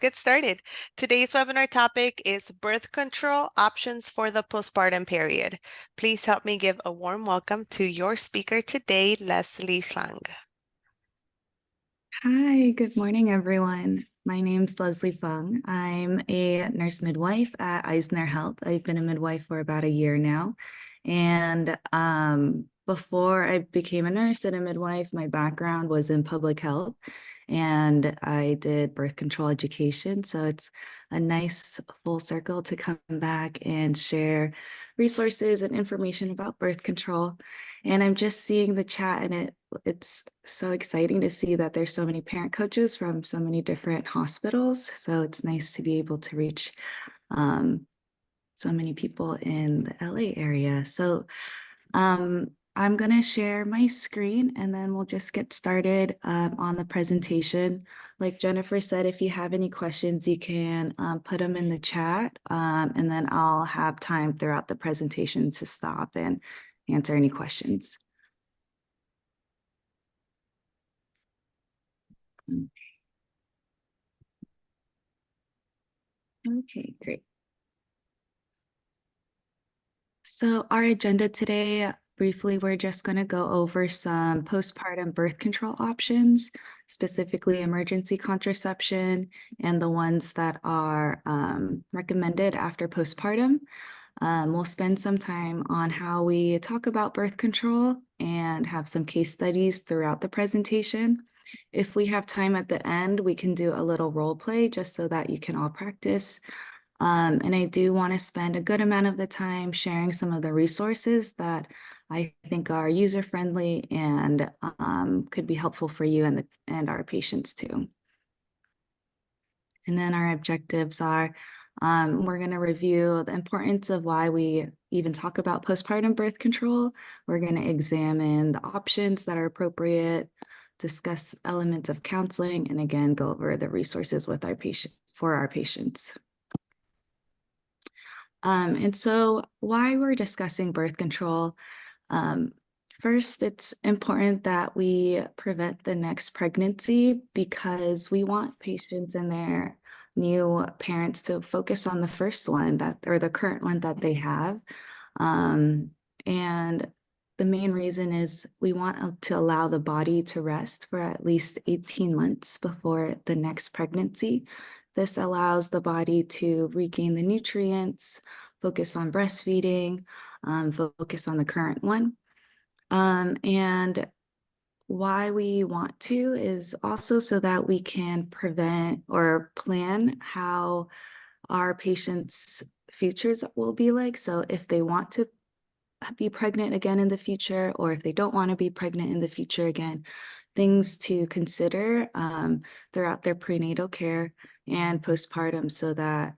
get started. Today's webinar topic is birth control options for the postpartum period. Please help me give a warm welcome to your speaker today, Leslie Fung. Hi, good morning, everyone. My name's Leslie Fung. I'm a nurse midwife at Eisner Health. I've been a midwife for about a year now. And before I became a nurse and a midwife, my background was in public health, and I did birth control education. So it's a nice full circle to come back and share resources and information about birth control. And I'm just seeing the chat, and it's so exciting to see that there's so many parent coaches from so many different hospitals. So it's nice to be able to reach so many people in the LA area. So I'm going to share my screen and then we'll just get started on the presentation. Like Jennifer said, if you have any questions, you can put them in the chat, and then I'll have time throughout the presentation to stop and answer any questions. Okay, great. So our agenda today, briefly, we're just going to go over some postpartum birth control options, specifically emergency contraception and the ones that are recommended after postpartum. We'll spend some time on how we talk about birth control and have some case studies throughout the presentation. If we have time at the end, we can do a little role play just so that you can all practice. And I do want to spend a good amount of the time sharing some of the resources that I think are user-friendly and could be helpful for you and our patients too. And then our objectives are, we're going to review the importance of why we even talk about postpartum birth control. We're going to examine the options that are appropriate, discuss elements of counseling, and again, go over the resources with for our patients. And so why we're discussing birth control, first, it's important that we prevent the next pregnancy because we want patients and their new parents to focus on the first one or the current one that they have. And the main reason is we want to allow the body to rest for at least 18 months before the next pregnancy. This allows the body to regain the nutrients, focus on breastfeeding, focus on the current one. And why we want to is also so that we can prevent or plan how our patients' futures will be like. So if they want to be pregnant again in the future, or if they don't want to be pregnant in the future again, things to consider throughout their prenatal care and postpartum so that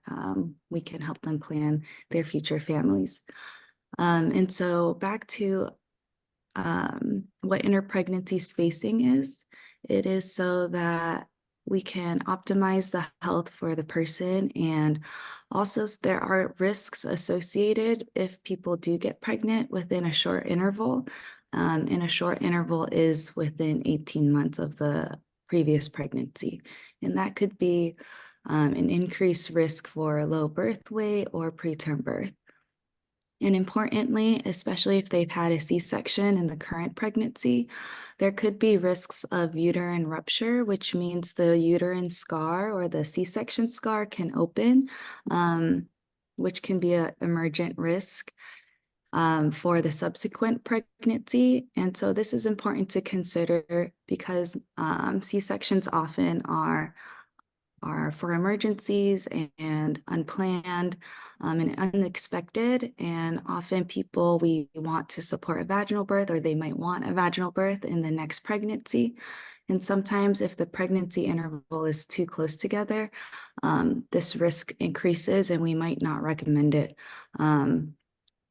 we can help them plan their future families. And so back to what interpregnancy spacing is. It is so that we can optimize the health for the person, and also there are risks associated if people do get pregnant within a short interval. And a short interval is within 18 months of the previous pregnancy. And that could be an increased risk for low birth weight or preterm birth. And importantly, especially if they've had a C-section in the current pregnancy, there could be risks of uterine rupture, which means the uterine scar or the C-section scar can open, which can be an emergent risk for the subsequent pregnancy. And so this is important to consider because C-sections often are for emergencies and unplanned and unexpected. And often people, we want to support a vaginal birth, or they might want a vaginal birth in the next pregnancy. And sometimes if the pregnancy interval is too close together, this risk increases and we might not recommend it.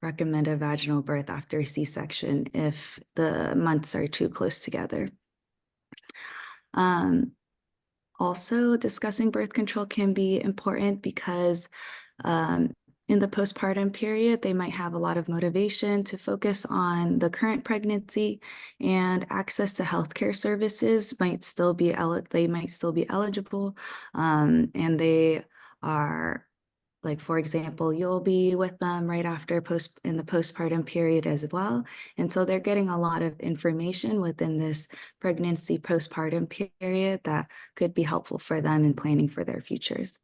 Recommend a vaginal birth after a C-section if the months are too close together. Also, discussing birth control can be important because in the postpartum period, they might have a lot of motivation to focus on the current pregnancy, and access to healthcare services might still be they might still be eligible, and they are like, for example, you'll be with them right after in the postpartum period as well. And so they're getting a lot of information within this pregnancy postpartum period that could be helpful for them in planning for their futures.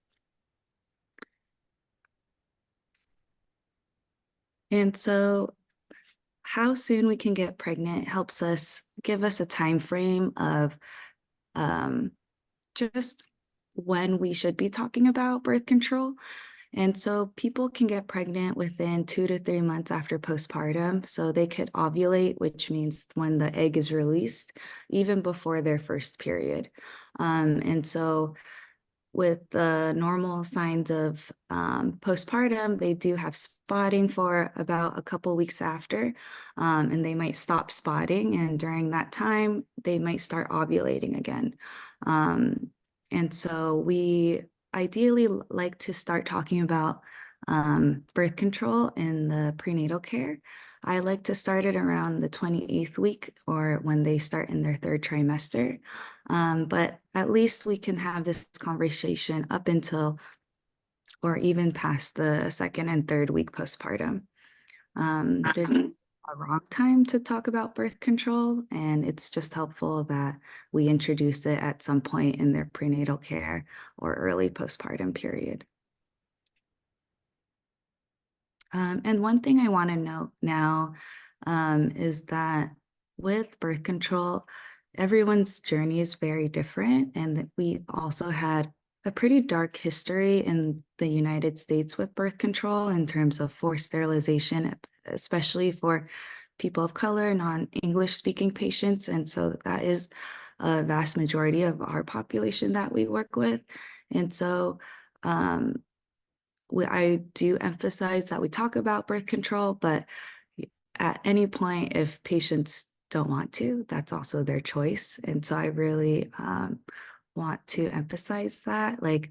And so how soon we can get pregnant helps us give us a time frame of just when we should be talking about birth control. And so people can get pregnant within 2 to 3 months after postpartum. So they could ovulate, which means when the egg is released, even before their first period. And so with the normal signs of postpartum, they do have spotting for about a couple weeks after, and they might stop spotting. And during that time, they might start ovulating again. And so we ideally like to start talking about birth control in the prenatal care. I like to start it around the 28th week or when they start in their third trimester. But at least we can have this conversation up until or even past the second and third week postpartum. There's a wrong time to talk about birth control, and it's just helpful that we introduce it at some point in their prenatal care or early postpartum period. And one thing I want to note now is that with birth control, everyone's journey is very different, and that we also had a pretty dark history in the United States with birth control in terms of forced sterilization, especially for people of color, non-English speaking patients. And so that is a vast majority of our population that we work with. And so I do emphasize that we talk about birth control, but at any point, if patients don't want to, that's also their choice. And so I really want to emphasize that. Like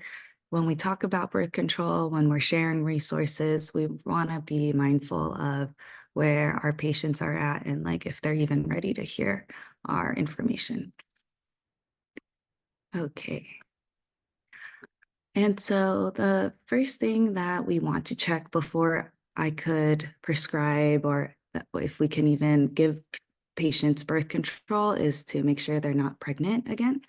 when we talk about birth control, when we're sharing resources, we want to be mindful of where our patients are at and like if they're even ready to hear our information. Okay. And so the first thing that we want to check before I could prescribe or if we can even give patients birth control is to make sure they're not pregnant again.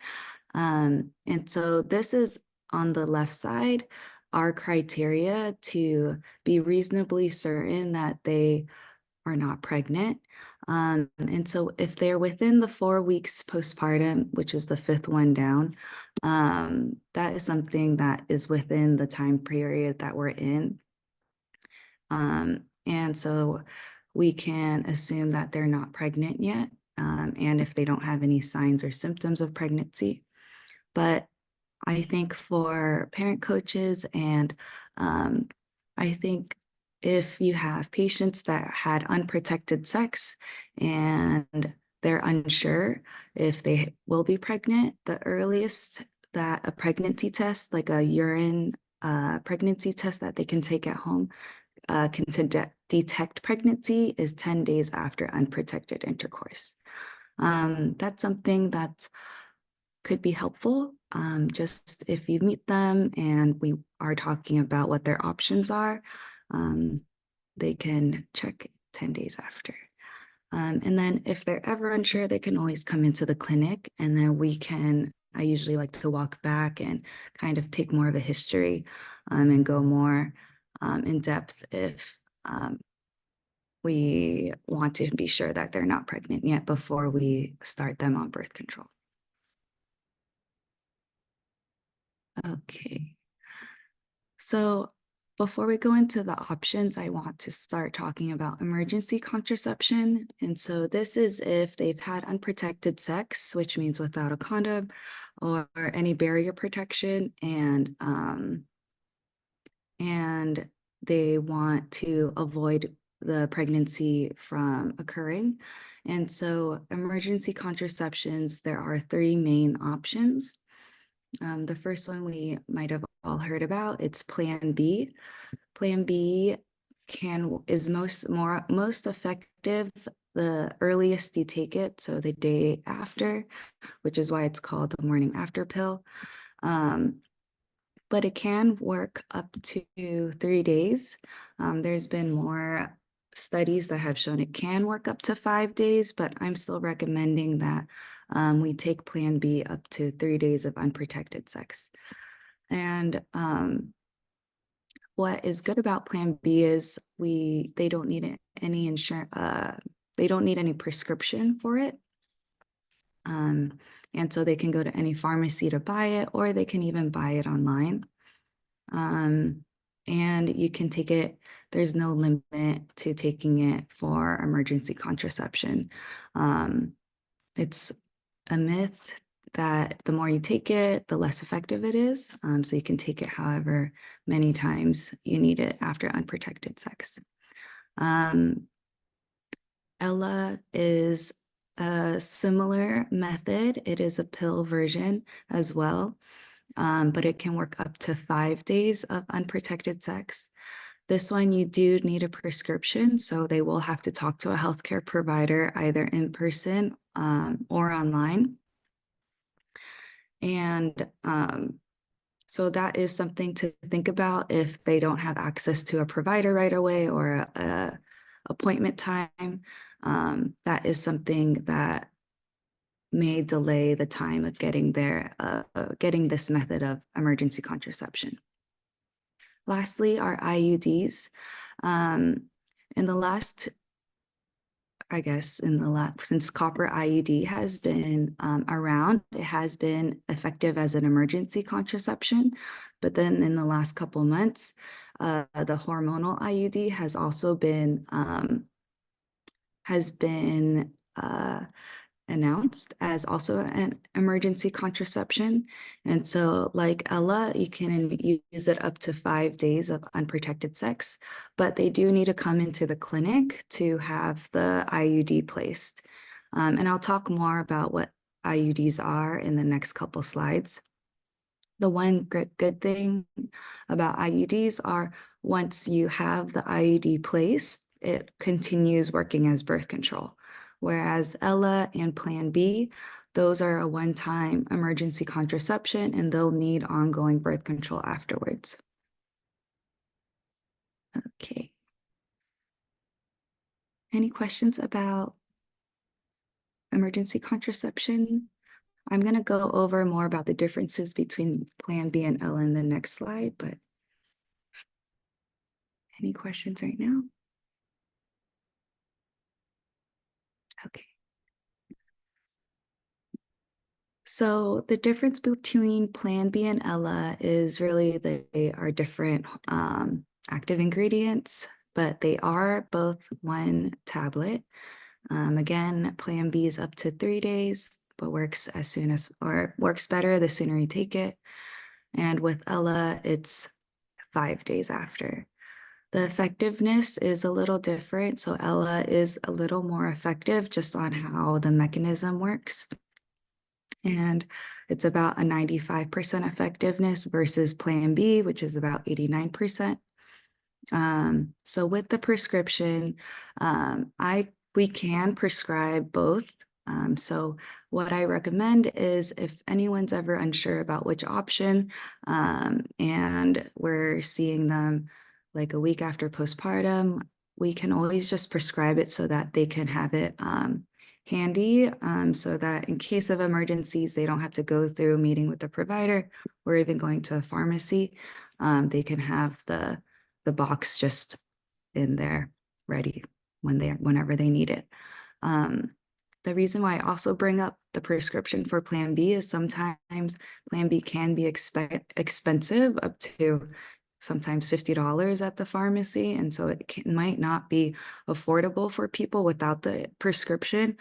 And so this is on the left side, our criteria to be reasonably certain that they are not pregnant. And so if they're within the 4 weeks postpartum, which is the fifth one down, that is something that is within the time period that we're in. And so we can assume that they're not pregnant yet, and if they don't have any signs or symptoms of pregnancy. But I think for parent coaches and I think if you have patients that had unprotected sex and they're unsure if they will be pregnant, the earliest that a pregnancy test, like a urine pregnancy test that they can take at home, can detect pregnancy is 10 days after unprotected intercourse. That's something that could be helpful. Just if you meet them and we are talking about what their options are, they can check 10 days after. And then if they're ever unsure, they can always come into the clinic and then I usually like to walk back and kind of take more of a history and go more in depth if we want to be sure that they're not pregnant yet before we start them on birth control. Okay. So before we go into the options, I want to start talking about emergency contraception. And so this is if they've had unprotected sex, which means without a condom or any barrier protection, and they want to avoid the pregnancy from occurring. And so emergency contraceptions, there are 3 main options. The first one we might have all heard about, it's Plan B. Plan B is most effective the earliest you take it, so the day after, which is why it's called the morning after pill. But it can work up to 3 days. There's been more studies that have shown it can work up to 5 days, but I'm still recommending that we take Plan B up to 3 days of unprotected sex. And what is good about Plan B is they don't need any insurance. They don't need any prescription for it. And so they can go to any pharmacy to buy it, or they can even buy it online. And you can take it, there's no limit to taking it for emergency contraception. It's a myth that the more you take it, the less effective it is. So you can take it however many times you need it after unprotected sex. Ella is a similar method. It is a pill version as well, but it can work up to 5 days of unprotected sex. This one, you do need a prescription, so they will have to talk to a healthcare provider either in person or online. And so that is something to think about if they don't have access to a provider right away or a appointment time. That is something that may delay the time of getting this method of emergency contraception. Lastly, our IUDs. In the last, since copper IUD has been around, it has been effective as an emergency contraception. But then in the last couple months, the hormonal IUD has also been announced as also an emergency contraception. And so like Ella, you can use it up to 5 days of unprotected sex, but they do need to come into the clinic to have the IUD placed. And I'll talk more about what IUDs are in the next couple slides. The one good thing about IUDs are once you have the IUD placed, it continues working as birth control. Whereas Ella and Plan B, those are a one-time emergency contraception and they'll need ongoing birth control afterwards. Okay. Any questions about emergency contraception? I'm going to go over more about the differences between Plan B and Ella in the next slide, but any questions right now? Okay. So the difference between Plan B and Ella is really they are different active ingredients, but they are both one tablet. Again, Plan B is up to 3 days, but works better the sooner you take it. And with Ella, it's 5 days after. The effectiveness is a little different. So Ella is a little more effective just on how the mechanism works. And it's about a 95% effectiveness versus Plan B, which is about 89%. So with the prescription, we can prescribe both. So what I recommend is if anyone's ever unsure about which option, and we're seeing them like a week after postpartum, we can always just prescribe it so that they can have it handy, so that in case of emergencies, they don't have to go through a meeting with the provider or even going to a pharmacy. They can have the box just in there ready whenever they need it. The reason why I also bring up the prescription for Plan B is sometimes Plan B can be expensive, up to sometimes $50 at the pharmacy. And so it might not be affordable for people without the prescription.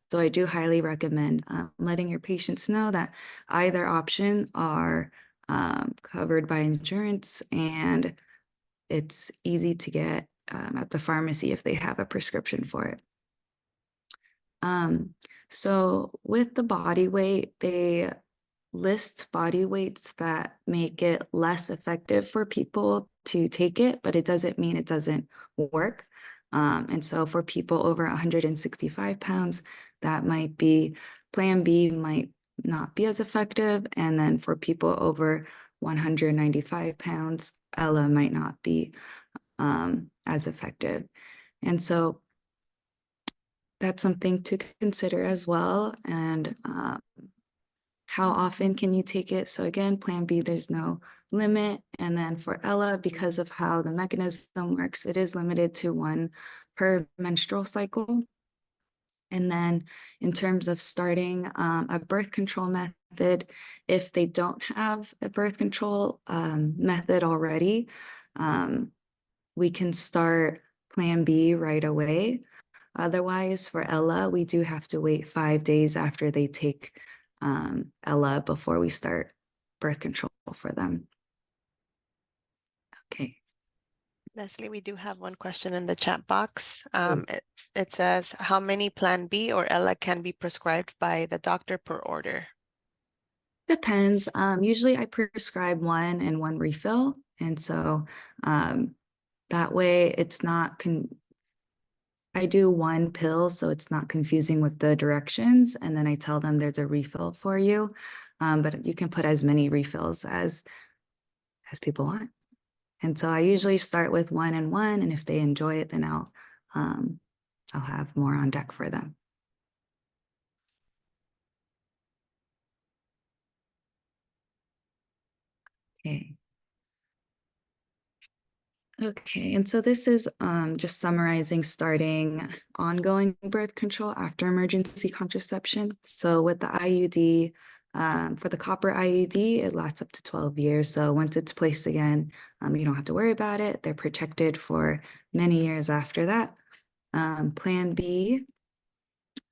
So I do highly recommend letting your patients know that either option are covered by insurance, and it's easy to get at the pharmacy if they have a prescription for it. So with the body weight, list body weights that make it less effective for people to take it, but it doesn't mean it doesn't work. And so for people over 165 pounds, that might be Plan B might not be as effective. And then for people over 195 pounds, Ella might not be as effective. And so that's something to consider as well. And how often can you take it? So again, Plan B, there's no limit. And then for Ella, because of how the mechanism works, it is limited to one per menstrual cycle. And then in terms of starting a birth control method, if they don't have a birth control method already, we can start Plan B right away. Otherwise, for Ella, we do have to wait 5 days after they take Ella before we start birth control for them. Okay. Leslie, we do have one question in the chat box. It says, how many Plan B or Ella can be prescribed by the doctor per order? Depends. Usually I prescribe one and one refill. And so that way it's not I do one pill, so it's not confusing with the directions. And then I tell them there's a refill for you. But you can put as many refills as people want. And so I usually start with one and one, and if they enjoy it, then I'll have more on deck for them. Okay. Okay, and so this is just summarizing starting ongoing birth control after emergency contraception. So with the IUD, for the copper IUD, it lasts up to 12 years. So once it's placed again, you don't have to worry about it. They're protected for many years after that. Plan B,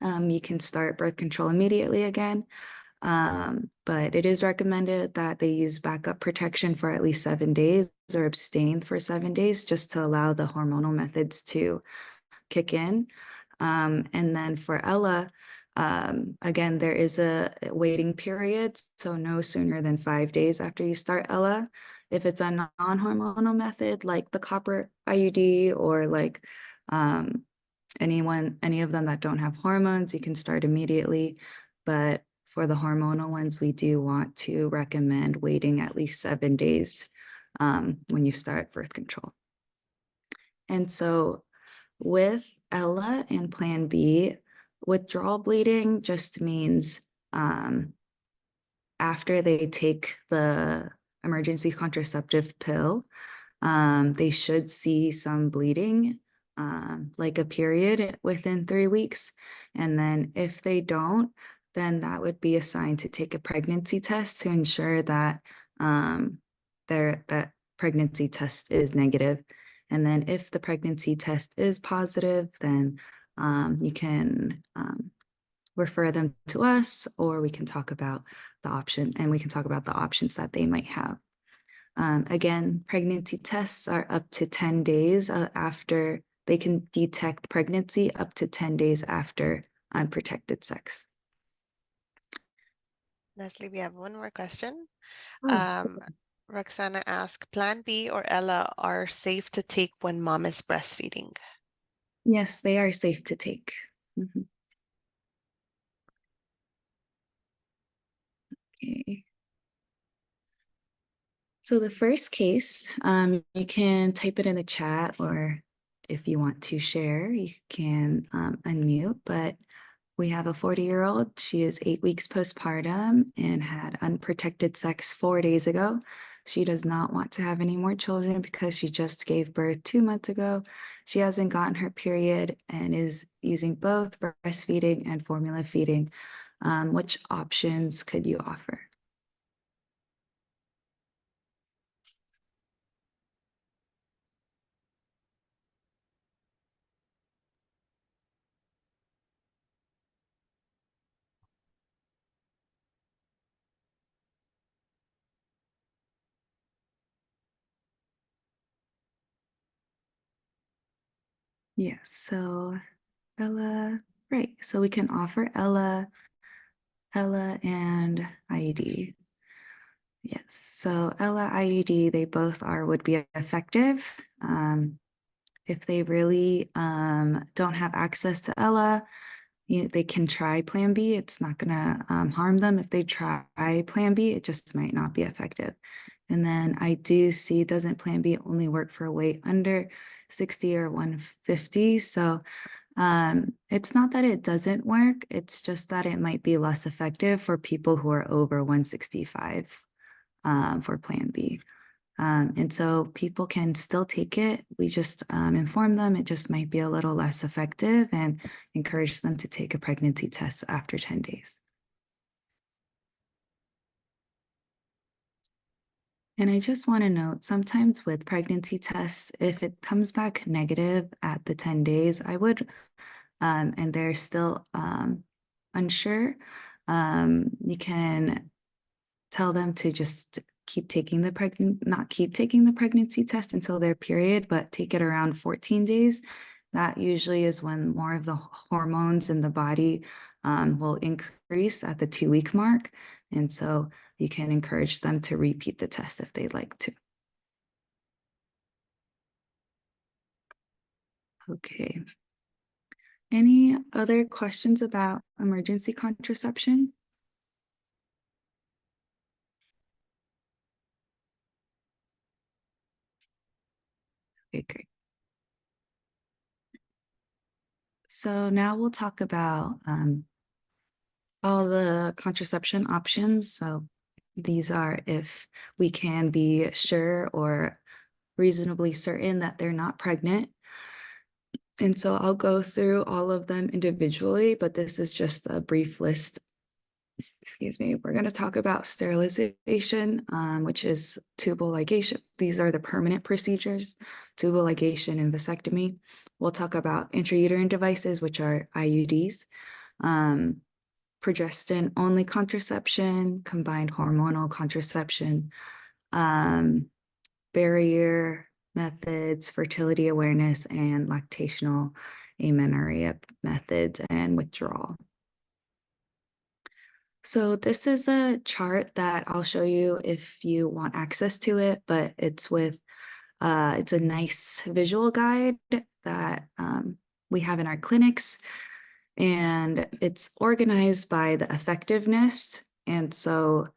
you can start birth control immediately again. But it is recommended that they use backup protection for at least 7 days or abstain for 7 days just to allow the hormonal methods to kick in. And then for Ella, again, there is a waiting period, so no sooner than 5 days after you start Ella. If it's a non-hormonal method like the copper IUD or like any of them that don't have hormones, you can start immediately. But for the hormonal ones, we do want to recommend waiting at least 7 days when you start birth control. And so with Ella and Plan B, withdrawal bleeding just means after they take the emergency contraceptive pill, they should see some bleeding, like a period within 3 weeks. And then if they don't, then that would be a sign to take a pregnancy test to ensure that that pregnancy test is negative. And then if the pregnancy test is positive, then you can refer them to us, or we can talk about the option, and we can talk about the options that they might have. Again, pregnancy tests are up to 10 days after they can detect pregnancy up to 10 days after unprotected sex. Leslie, we have one more question. Oh. Roxana asked, Plan B or Ella are safe to take when mom is breastfeeding? Yes, they are safe to take. Mhm. Okay. So the first case, you can type it in the chat, or if you want to share, you can unmute, but we have a 40-year-old. She is 8 weeks postpartum and had unprotected sex 4 days ago. She does not want to have any more children because she just gave birth 2 months ago. She hasn't gotten her period and is using both breastfeeding and formula feeding. Which options could you offer? Yes, so Ella, right. So we can offer Ella Ella and IUD. Yes, so Ella, IUD, they both would be effective. If they really don't have access to Ella, they can try Plan B. It's not going to harm them. If they try Plan B, it just might not be effective. And then I do see, doesn't Plan B only work for weight under 60 or 150? So it's not that it doesn't work. It's just that it might be less effective for people who are over 165 for Plan B. And so people can still take it. We just inform them it just might be a little less effective and encourage them to take a pregnancy test after 10 days. And I just want to note, sometimes with pregnancy tests, if it comes back negative at the 10 days, I would, and they're still unsure, you can tell them to just not keep taking the pregnancy test until their period, but take it around 14 days. That usually is when more of the hormones in the body will increase at the 2-week mark. And so you can encourage them to repeat the test if they'd like to. Okay. Any other questions about emergency contraception? Okay, great. So now we'll talk about all the contraception options. So these are if we can be sure or reasonably certain that they're not pregnant. And so I'll go through all of them individually, but this is just a brief list. Excuse me. We're going to talk about sterilization, which is tubal ligation. These are the permanent procedures, tubal ligation and vasectomy. We'll talk about intrauterine devices, which are IUDs, progestin-only contraception, combined hormonal contraception, barrier methods, fertility awareness, and lactational amenorrhea methods and withdrawal. So this is a chart that I'll show you if you want access to it, but it's a nice visual guide that we have in our clinics, and it's organized by the effectiveness. And so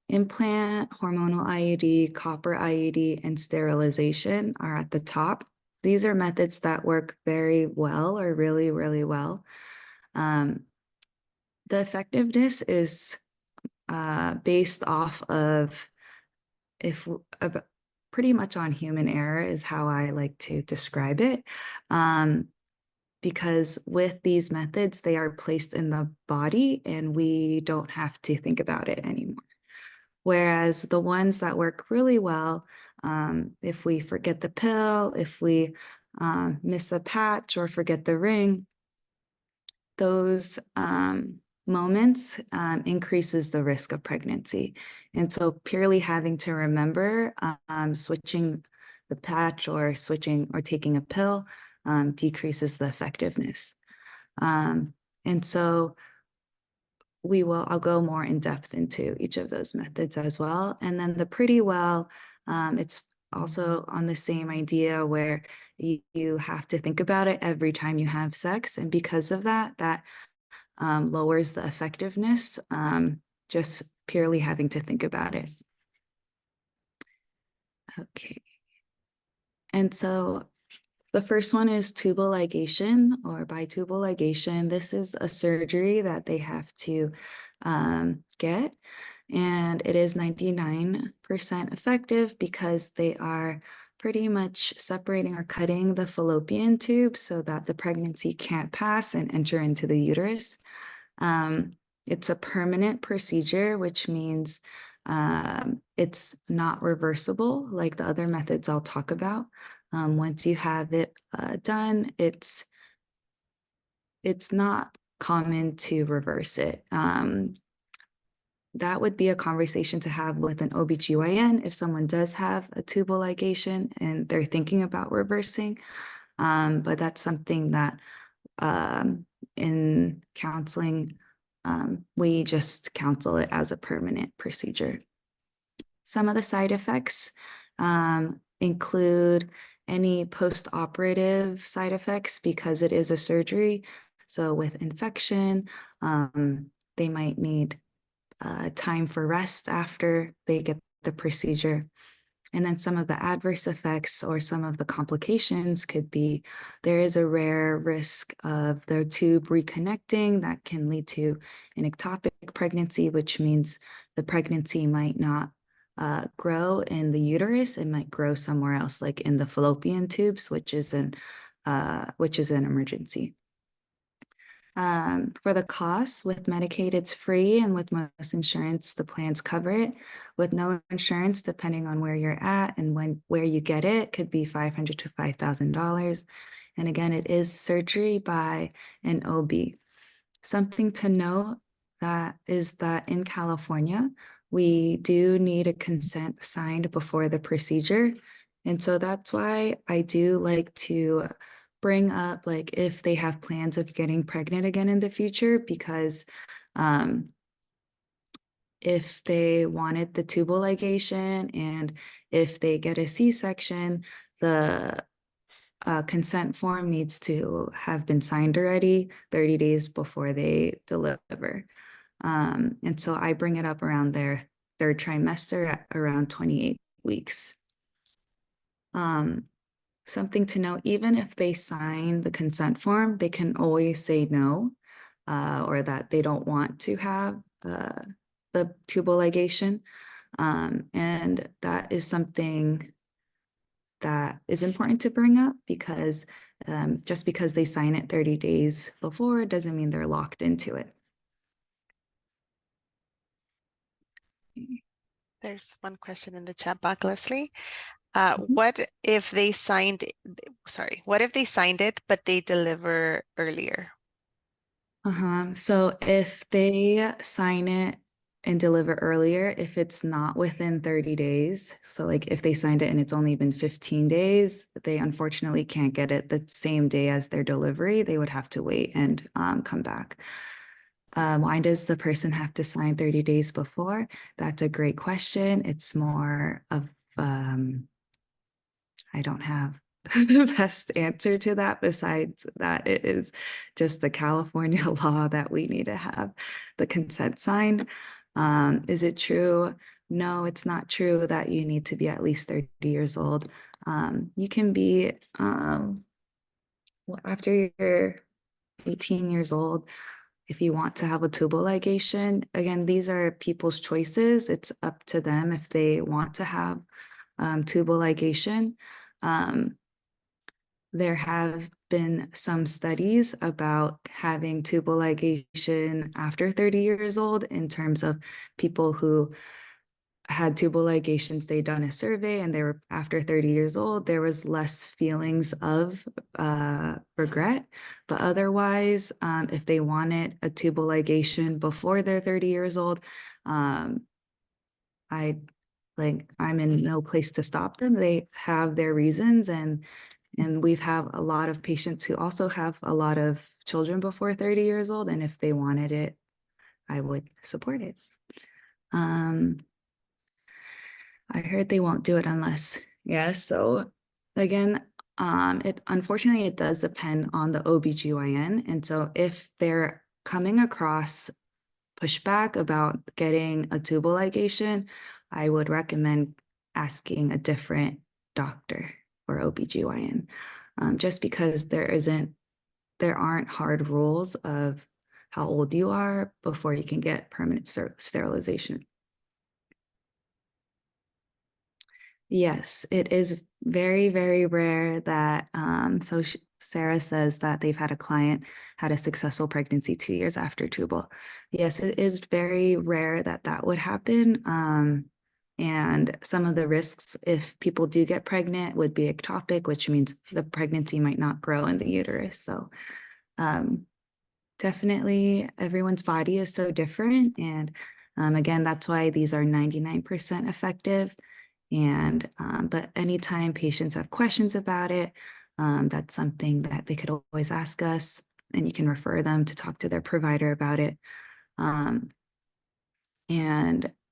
implant, hormonal IUD, copper IUD, and sterilization are at the top. These are methods that work very well or really, really well. The effectiveness is based off of pretty much on human error is how I like to describe it. Because with these methods, they are placed in the body and we don't have to think about it anymore. Whereas the ones that work really well, if we forget the pill, if we miss a patch or forget the ring, those moments increases the risk of pregnancy. And so purely having to remember switching the patch or switching or taking a pill decreases the effectiveness. And so I'll go more in depth into each of those methods as well. And then the pretty well, it's also on the same idea where you have to think about it every time you have sex. And because of that, lowers the effectiveness, just purely having to think about it. Okay. And so the first one is tubal ligation or bitubal ligation. This is a surgery that they have to get, and it is 99% effective because they are pretty much separating or cutting the fallopian tube so that the pregnancy can't pass and enter into the uterus. It's a permanent procedure, which means it's not reversible like the other methods I'll talk about. Once you have it done, it's not common to reverse it. That would be a conversation to have with an OBGYN if someone does have a tubal ligation and they're thinking about reversing. But that's something that in counseling, we just counsel it as a permanent procedure. Some of the side effects include any post-operative side effects because it is a surgery. So with infection, they might need time for rest after they get the procedure. And then some of the adverse effects or some of the complications could be there is a rare risk of the tube reconnecting that can lead to an ectopic pregnancy, which means the pregnancy might not grow in the uterus. It might grow somewhere else, like in the fallopian tubes, which is an emergency. For the costs, with Medicaid, it's free, and with most insurance, the plans cover it. With no insurance, depending on where you're at and where you get it, could be $500 to $5,000. And again, it is surgery by an OB. Something to note that is that in California, we do need a consent signed before the procedure. And so that's why I do like to bring up like if they have plans of getting pregnant again in the future, because if they wanted the tubal ligation and if they get a C-section, the consent form needs to have been signed already 30 days before they deliver. And so I bring it up around their third trimester at around 28 weeks. Something to note, even if they sign the consent form, they can always say no, or that they don't want to have the tubal ligation. And that is something that is important to bring up because just because they sign it 30 days before doesn't mean they're locked into it. There's one question in the chat box, Leslie. Mhm. What if they signed, what if they signed it, but they deliver earlier? So if they sign it and deliver earlier, if it's not within 30 days, so like if they signed it and it's only been 15 days, they unfortunately can't get it the same day as their delivery. They would have to wait and come back. Why does the person have to sign 30 days before? That's a great question. It's more of, I don't have the best answer to that, besides that it is just the California law that we need to have the consent signed. Is it true? No, it's not true that you need to be at least 30 years old. You can be, after you're 18 years old, if you want to have a tubal ligation. Again, these are people's choices. It's up to them if they want to have tubal ligation. There have been some studies about having tubal ligation after 30 years old in terms of people who had tubal ligations. They'd done a survey and they were after 30 years old, there was less feelings of regret. But otherwise, if they wanted a tubal ligation before they're 30 years old, I'm in no place to stop them. They have their reasons, and we've have a lot of patients who also have a lot of children before 30 years old. And if they wanted it, I would support it. I heard they won't do it unless, yeah. So again, unfortunately it does depend on the OBGYN. And so if they're coming across pushback about getting a tubal ligation, I would recommend asking a different doctor or OBGYN, just because there aren't hard rules of how old you are before you can get permanent sterilization. Yes, it is very, very rare that, Sarah says that they've had a client had a successful pregnancy 2 years after tubal. Yes, it is very rare that that would happen. And some of the risks, if people do get pregnant, would be ectopic, which means the pregnancy might not grow in the uterus. So, definitely everyone's body is so different. And again, that's why these are 99% effective. And but anytime patients have questions about it, that's something that they could always ask us, and you can refer them to talk to their provider about it. And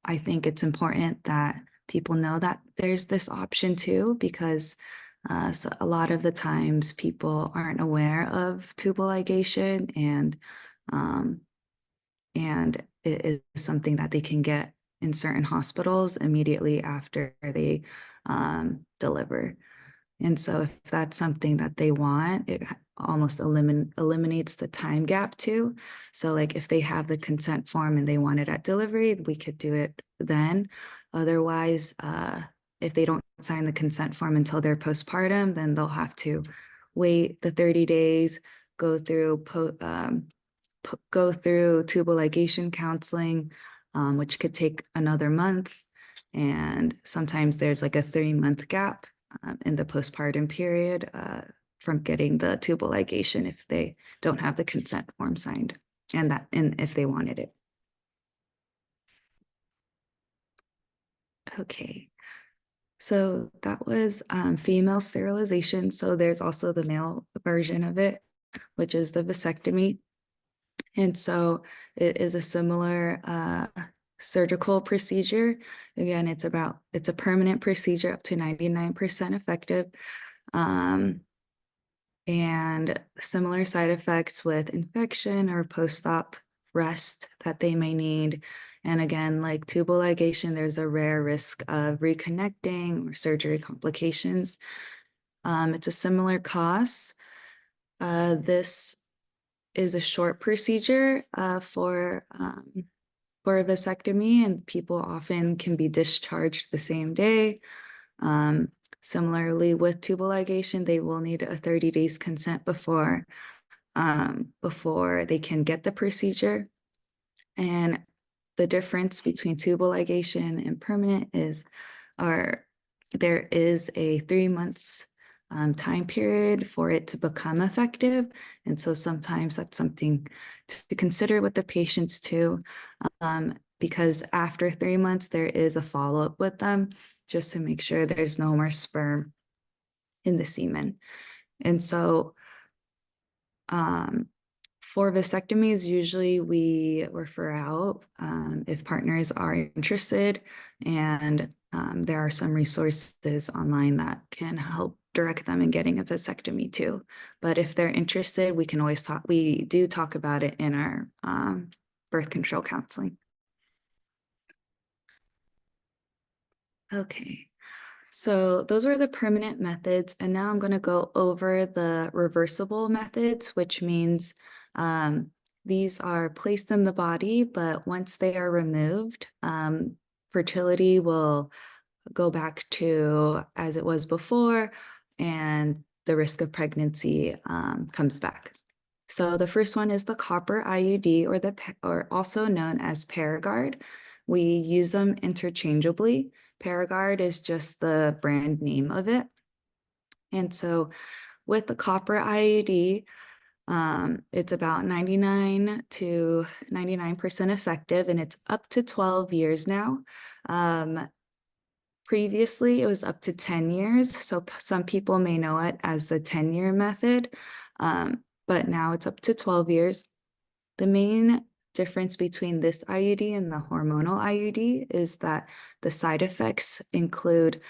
I think it's important that people know that there's this option too, because so a lot of the times people aren't aware of tubal ligation, um, and it is something that they can get in certain hospitals immediately after they deliver. And so if that's something that they want, it almost eliminates the time gap too. So like if they have the consent form and they want it at delivery, we could do it then. Otherwise, if they don't sign the consent form until they're postpartum, then they'll have to wait the 30 days, go through go through tubal ligation counseling, which could take another month. And sometimes there's like a 3-month gap in the postpartum period from getting the tubal ligation if they don't have the consent form signed, and if they wanted it. Okay. So that was female sterilization. So there's also the male version of it, which is the vasectomy. And so it is a similar surgical procedure. Again, it's a permanent procedure up to 99% effective. And similar side effects with infection or post-op rest that they may need. And again, like tubal ligation, there's a rare risk of reconnecting or surgery complications. It's a similar cost. This is a short procedure for a vasectomy, and people often can be discharged the same day. Similarly, with tubal ligation, they will need a 30 days consent before they can get the procedure. And the difference between tubal ligation and permanent is there is a 3 months time period for it to become effective. And so sometimes that's something to consider with the patients too, because after 3 months, there is a follow-up with them just to make sure there's no more sperm in the semen. And so for vasectomies, usually we refer out if partners are interested, and there are some resources online that can help direct them in getting a vasectomy too. But if they're interested, we can always talk. We do talk about it in our birth control counseling. Okay. So those were the permanent methods. And now I'm going to go over the reversible methods, which means these are placed in the body, but once they are removed, fertility will go back to as it was before, and the risk of pregnancy comes back. So the first one is the copper IUD, or also known as Paragard. We use them interchangeably. Paragard is just the brand name of it. And so with the copper IUD, it's about 99 to 99% effective, and it's up to 12 years now. Previously, it was up to 10 years. So some people may know it as the 10-year method, but now it's up to 12 years. The main difference between this IUD and the hormonal IUD is that the side effects include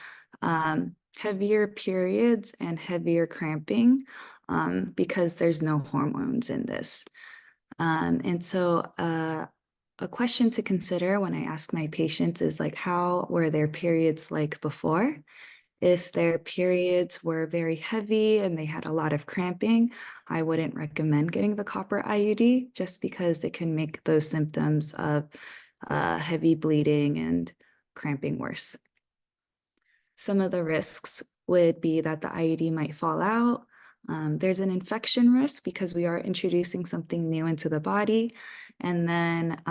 heavier periods and heavier cramping because there's no hormones in this. And so a question to consider when I ask my patients is like, how were their periods like before? If their periods were very heavy and they had a lot of cramping, I wouldn't recommend getting the copper IUD just because it can make those symptoms of heavy bleeding and cramping worse. Some of the risks would be that the IUD might fall out. There's an infection risk because we are introducing something new into the body. And then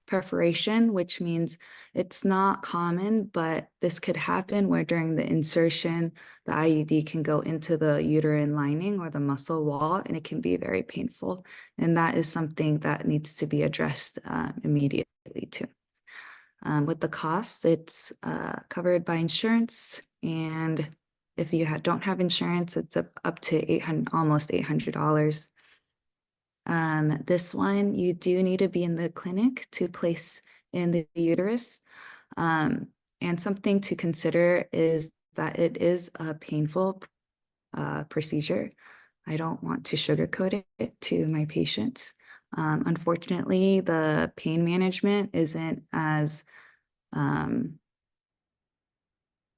perforation, which means it's not common, but this could happen where during the insertion, the IUD can go into the uterine lining or the muscle wall, and it can be very painful. And that is something that needs to be addressed immediately too. With the cost, it's covered by insurance, and if you don't have insurance, it's up to almost $800. This one, you do need to be in the clinic to place in the uterus. And something to consider is that it is a painful procedure. I don't want to sugarcoat it to my patients. Unfortunately, the pain management um,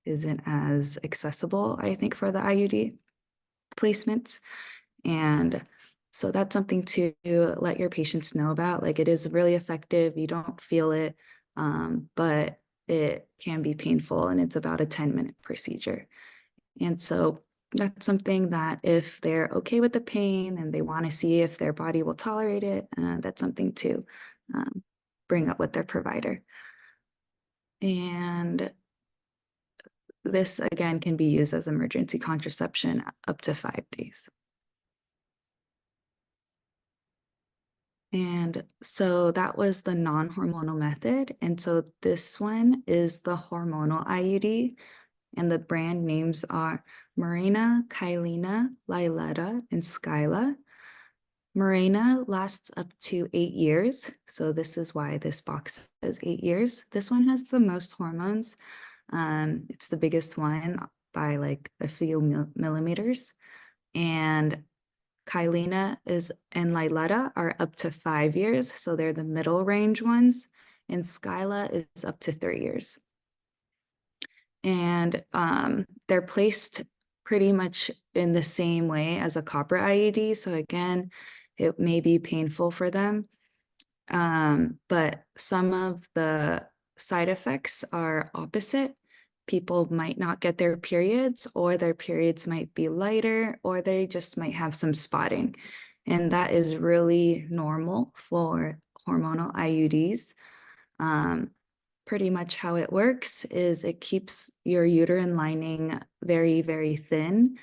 isn't as accessible, I think, for the IUD placements. And so that's something to let your patients know about. Like, it is really effective. You don't feel it, but it can be painful, and it's about a 10-minute procedure. And so that's something that if they're okay with the pain and they want to see if their body will tolerate it, that's something to bring up with their provider. And this, again, can be used as emergency contraception up to 5 days. And so that was the non-hormonal method. And so this one is the hormonal IUD. And the brand names are Mirena, Kyleena, Liletta, and Skyla. Mirena lasts up to 8 years. So this is why this box says 8 years. This one has the most hormones. It's the biggest one by like a few millimeters. And Kyleena and Liletta are up to 5 years. So they're the middle range ones. And Skyla is up to 3 years. And they're placed pretty much in the same way as a copper IUD. So again, it may be painful for them. But some of the side effects are opposite. People might not get their periods, or their periods might be lighter, or they just might have some spotting. And that is really normal for hormonal IUDs. Pretty much how it works is it keeps your uterine lining very, very thin.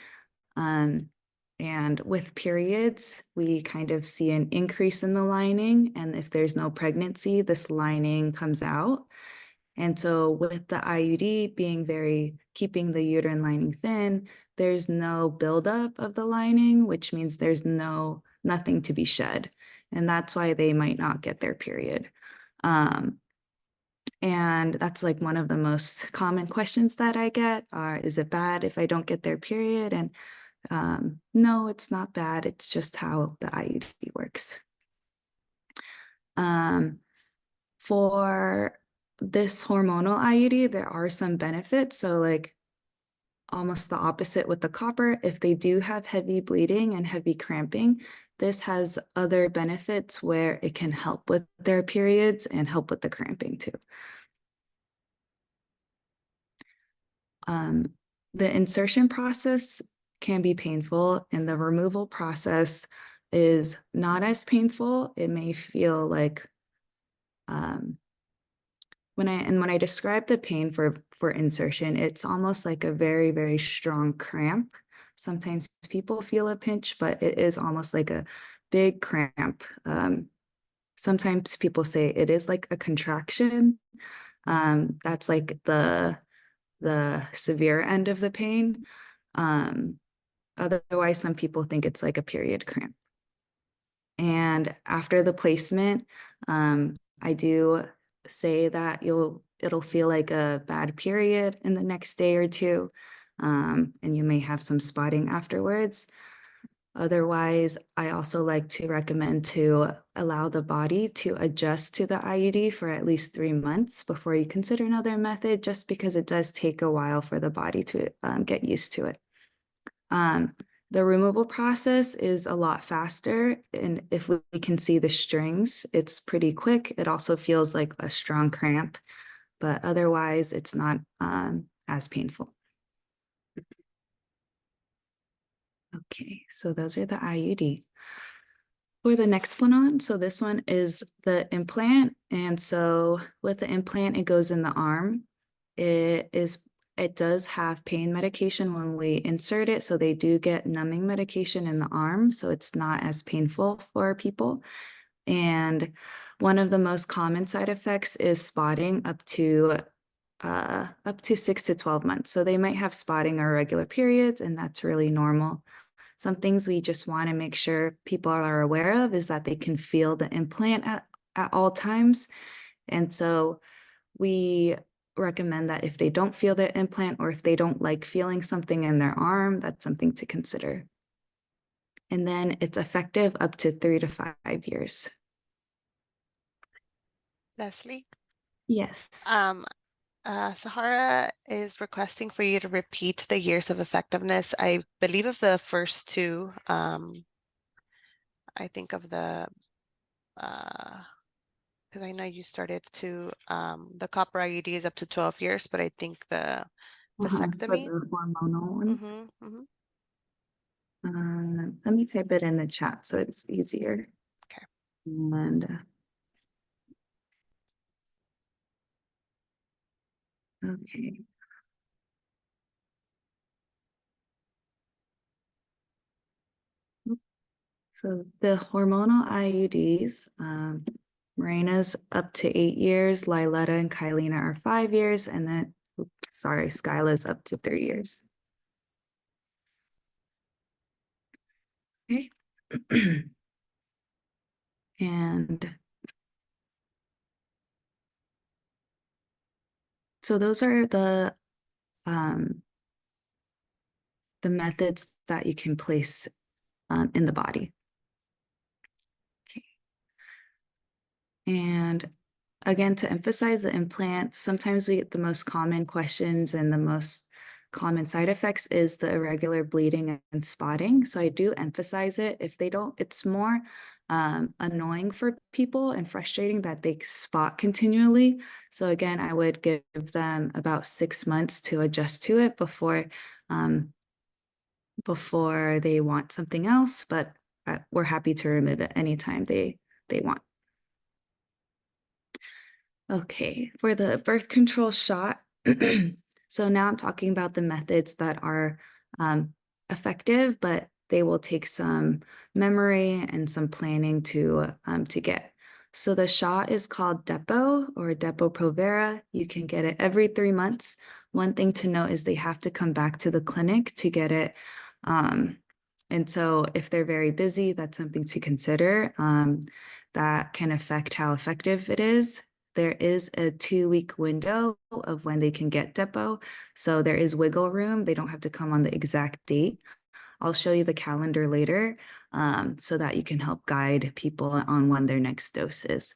And with periods, we kind of see an increase in the lining. And if there's no pregnancy, this lining comes out. And so with the IUD keeping the uterine lining thin, there's no buildup of the lining, which means there's nothing to be shed. And that's why they might not get their period. And that's like one of the most common questions that I get are, is it bad if I don't get their period? And no, it's not bad. It's just how the IUD works. For this hormonal IUD, there are some benefits. So like almost the opposite with the copper, if they do have heavy bleeding and heavy cramping, this has other benefits where it can help with their periods and help with the cramping too. The insertion process can be painful, and the removal process is not as painful. It may feel like when I describe the pain for insertion, it's almost like a very, very strong cramp. Sometimes people feel a pinch, but it is almost like a big cramp. Sometimes people say it is like a contraction. That's like the severe end of the pain. Otherwise, some people think it's like a period cramp. And after the placement, I do say that it'll feel like a bad period in the next day or two, and you may have some spotting afterwards. Otherwise, I also like to recommend to allow the body to adjust to the IUD for at least 3 months before you consider another method, just because it does take a while for the body to get used to it. The removal process is a lot faster, and if we can see the strings, it's pretty quick. It also feels like a strong cramp, but otherwise it's not as painful. Okay, so those are the IUD. For the next one on, so this one is the implant. And so with the implant, it goes in the arm. It does have pain medication when we insert it. So they do get numbing medication in the arm. So it's not as painful for people. And one of the most common side effects is spotting up to 6 to 12 months. So they might have spotting or irregular periods, and that's really normal. Some things we just want to make sure people are aware of is that they can feel the implant at all times. And so we recommend that if they don't feel the implant or if they don't like feeling something in their arm, that's something to consider. And then it's effective up to 3 to 5 years. Leslie? Yes. Um, Sahara is requesting for you to repeat the years of effectiveness. I believe of the first two. I think of because I know you started to the copper IUD is up to 12 years, but I think the For vasectomy. the hormonal one. Mm-hmm. Let me type it in the chat so it's easier. Okay. And okay. So the hormonal IUDs, Mirena's up to 8 years, Liletta and Kylena are 5 years, and then, sorry, Skyla's up to 3 years. Okay. And so those are the methods that you can place in the body. Okay. And again, to emphasize the implant, sometimes we get the most common questions and the most common side effects is the irregular bleeding and spotting. So I do emphasize it. If they don't, it's more annoying for people and frustrating that they spot continually. So again, I would give them about 6 months to adjust to it before they want something else, but we're happy to remove it anytime they want. Okay, for the birth control shot, so now I'm talking about the methods that are effective, but they will take some memory and some planning to get. So the shot is called Depo or Depo-Provera. You can get it every 3 months. One thing to note is they have to come back to the clinic to get it. And so if they're very busy, that's something to consider. That can affect how effective it is. There is a 2-week window of when they can get Depo. So there is wiggle room. They don't have to come on the exact date. I'll show you the calendar later so that you can help guide people on when their next dose is.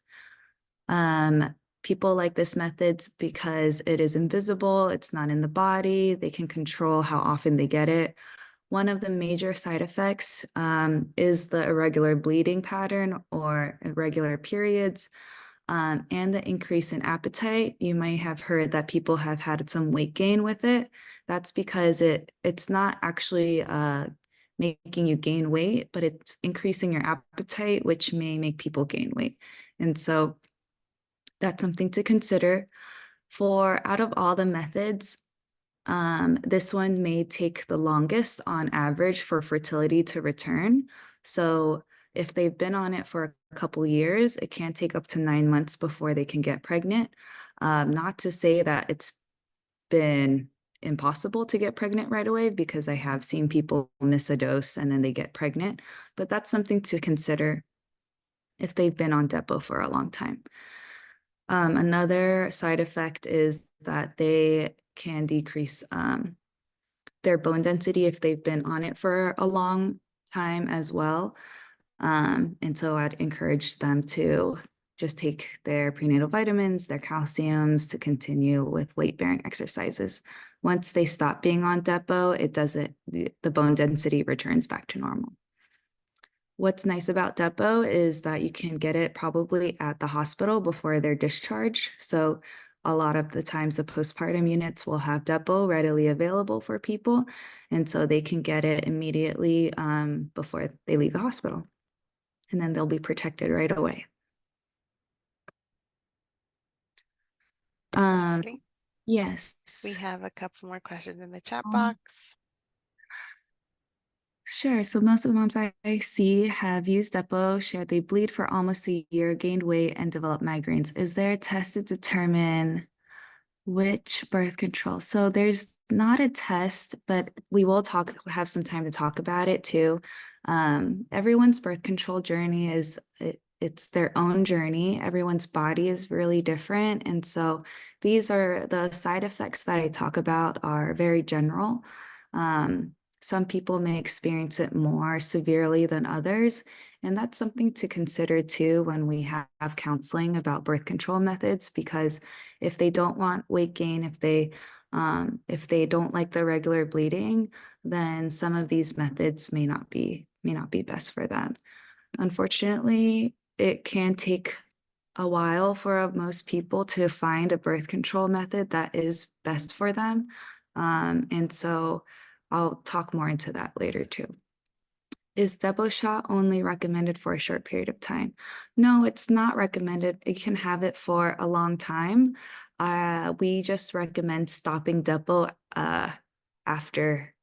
People like this method because it is invisible. It's not in the body. They can control how often they get it. One of the major side effects is the irregular bleeding pattern or irregular periods. And the increase in appetite. You might have heard that people have had some weight gain with it. That's because it's not actually making you gain weight, but it's increasing your appetite, which may make people gain weight. And so that's something to consider. For out of all the methods, this one may take the longest on average for fertility to return. So if they've been on it for a couple years, it can take up to 9 months before they can get pregnant. Not to say that it's been impossible to get pregnant right away, because I have seen people miss a dose and then they get pregnant, but that's something to consider if they've been on Depo for a long time. Another side effect is that they can decrease their bone density if they've been on it for a long time as well. And so I'd encourage them to just take their prenatal vitamins, their calciums to continue with weight-bearing exercises. Once they stop being on Depo, the bone density returns back to normal. What's nice about Depo is that you can get it probably at the hospital before they're discharged. So a lot of the times the postpartum units will have Depo readily available for people. And so they can get it immediately before they leave the hospital. And then they'll be protected right away. Leslie, Yes. we have a couple more questions in the chat Um, box. Sure. So most of the moms I see have used Depo, shared they bleed for almost a year, gained weight, and developed migraines. Is there a test to determine which birth control? So there's not a test, but we will have some time to talk about it too. Everyone's birth control journey it's their own journey. Everyone's body is really different. And so these are the side effects that I talk about are very general. Some people may experience it more severely than others. And that's something to consider too when we have counseling about birth control methods, because if they don't want weight gain, if they don't like the regular bleeding, then some of these methods may not be best for them. Unfortunately, it can take a while for most people to find a birth control method that is best for them. And so I'll talk more into that later too. Is Debo shot only recommended for a short period of time? No, it's not recommended. You can have it for a long time. We just recommend stopping Debo after,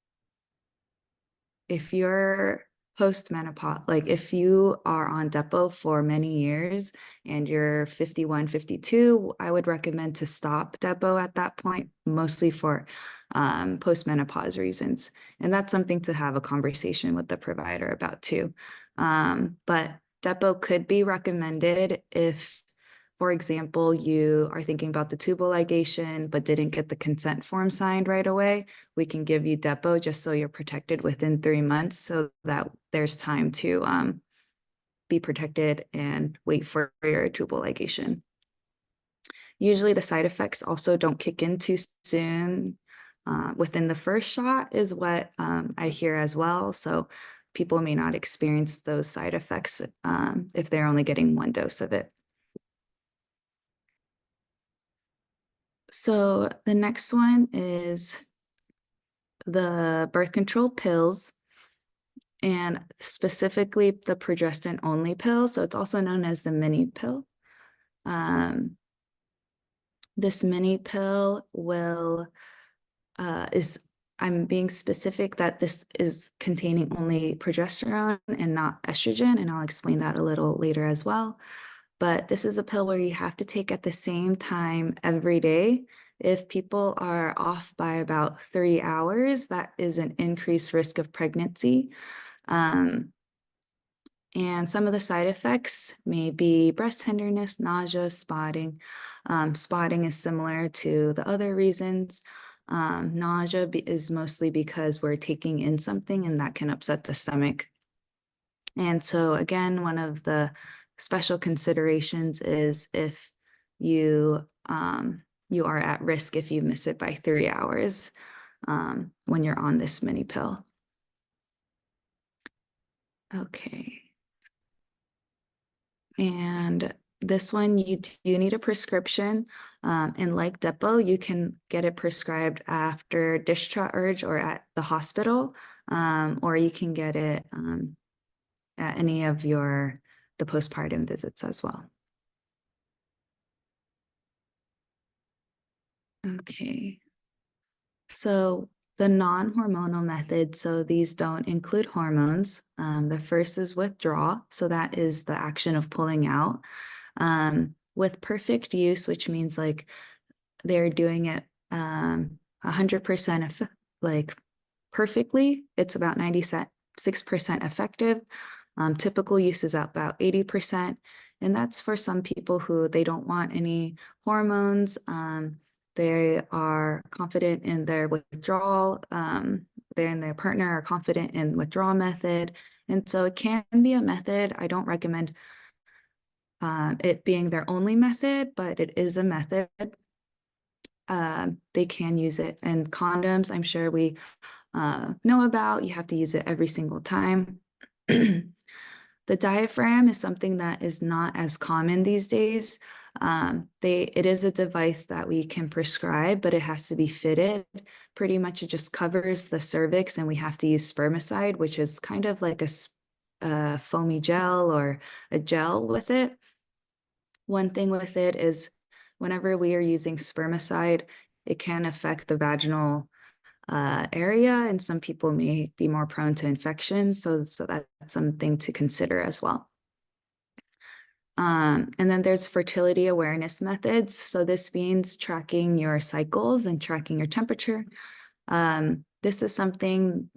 if you're post-menopause, like if you are on Depo for many years and you're 51, 52, I would recommend to stop Depo at that point, mostly for post-menopause reasons. And that's something to have a conversation with the provider about too. But Depo could be recommended if, for example, you are thinking about the tubal ligation but didn't get the consent form signed right away. We can give you Depo just so you're protected within 3 months so that there's time to be protected and wait for your tubal ligation. Usually the side effects also don't kick in too soon. Within the first shot is what I hear as well. So people may not experience those side effects if they're only getting one dose of it. So the next one is the birth control pills, and specifically the progestin only pill. So it's also known as the mini pill. This mini pill I'm being specific that this is containing only progesterone and not estrogen, and I'll explain that a little later as well. But this is a pill where you have to take at the same time every day. If people are off by about 3 hours, that is an increased risk of pregnancy. And some of the side effects may be breast tenderness, nausea, spotting. Spotting is similar to the other reasons. Nausea is mostly because we're taking in something and that can upset the stomach. And so again, one of the special considerations is if you are at risk if you miss it by 3 hours when you're on this mini pill. Okay. And this one, you do need a prescription. And like Depo, you can get it prescribed after discharge or at the hospital, or you can get it at any of the postpartum visits as well. Okay. So the non-hormonal methods, so these don't include hormones. The first is withdrawal. So that is the action of pulling out. With perfect use, which means like they're doing it 100% like perfectly, it's about 96% effective. Typical use is about 80%. And that's for some people who they don't want any hormones. They are confident in their withdrawal. They and their partner are confident in withdrawal method. And so it can be a method. I don't recommend it being their only method, but it is a method. They can use it. And condoms, I'm sure we know about. You have to use it every single time. The diaphragm is something that is not as common these days. It is a device that we can prescribe, but it has to be fitted. Pretty much it just covers the cervix, and we have to use spermicide, which is kind of like a foamy gel or a gel with it. One thing with it is whenever we are using spermicide, it can affect the vaginal area, and some people may be more prone to infection. So that's something to consider as well. And then there's fertility awareness methods. So this means tracking your cycles and tracking your temperature. This is something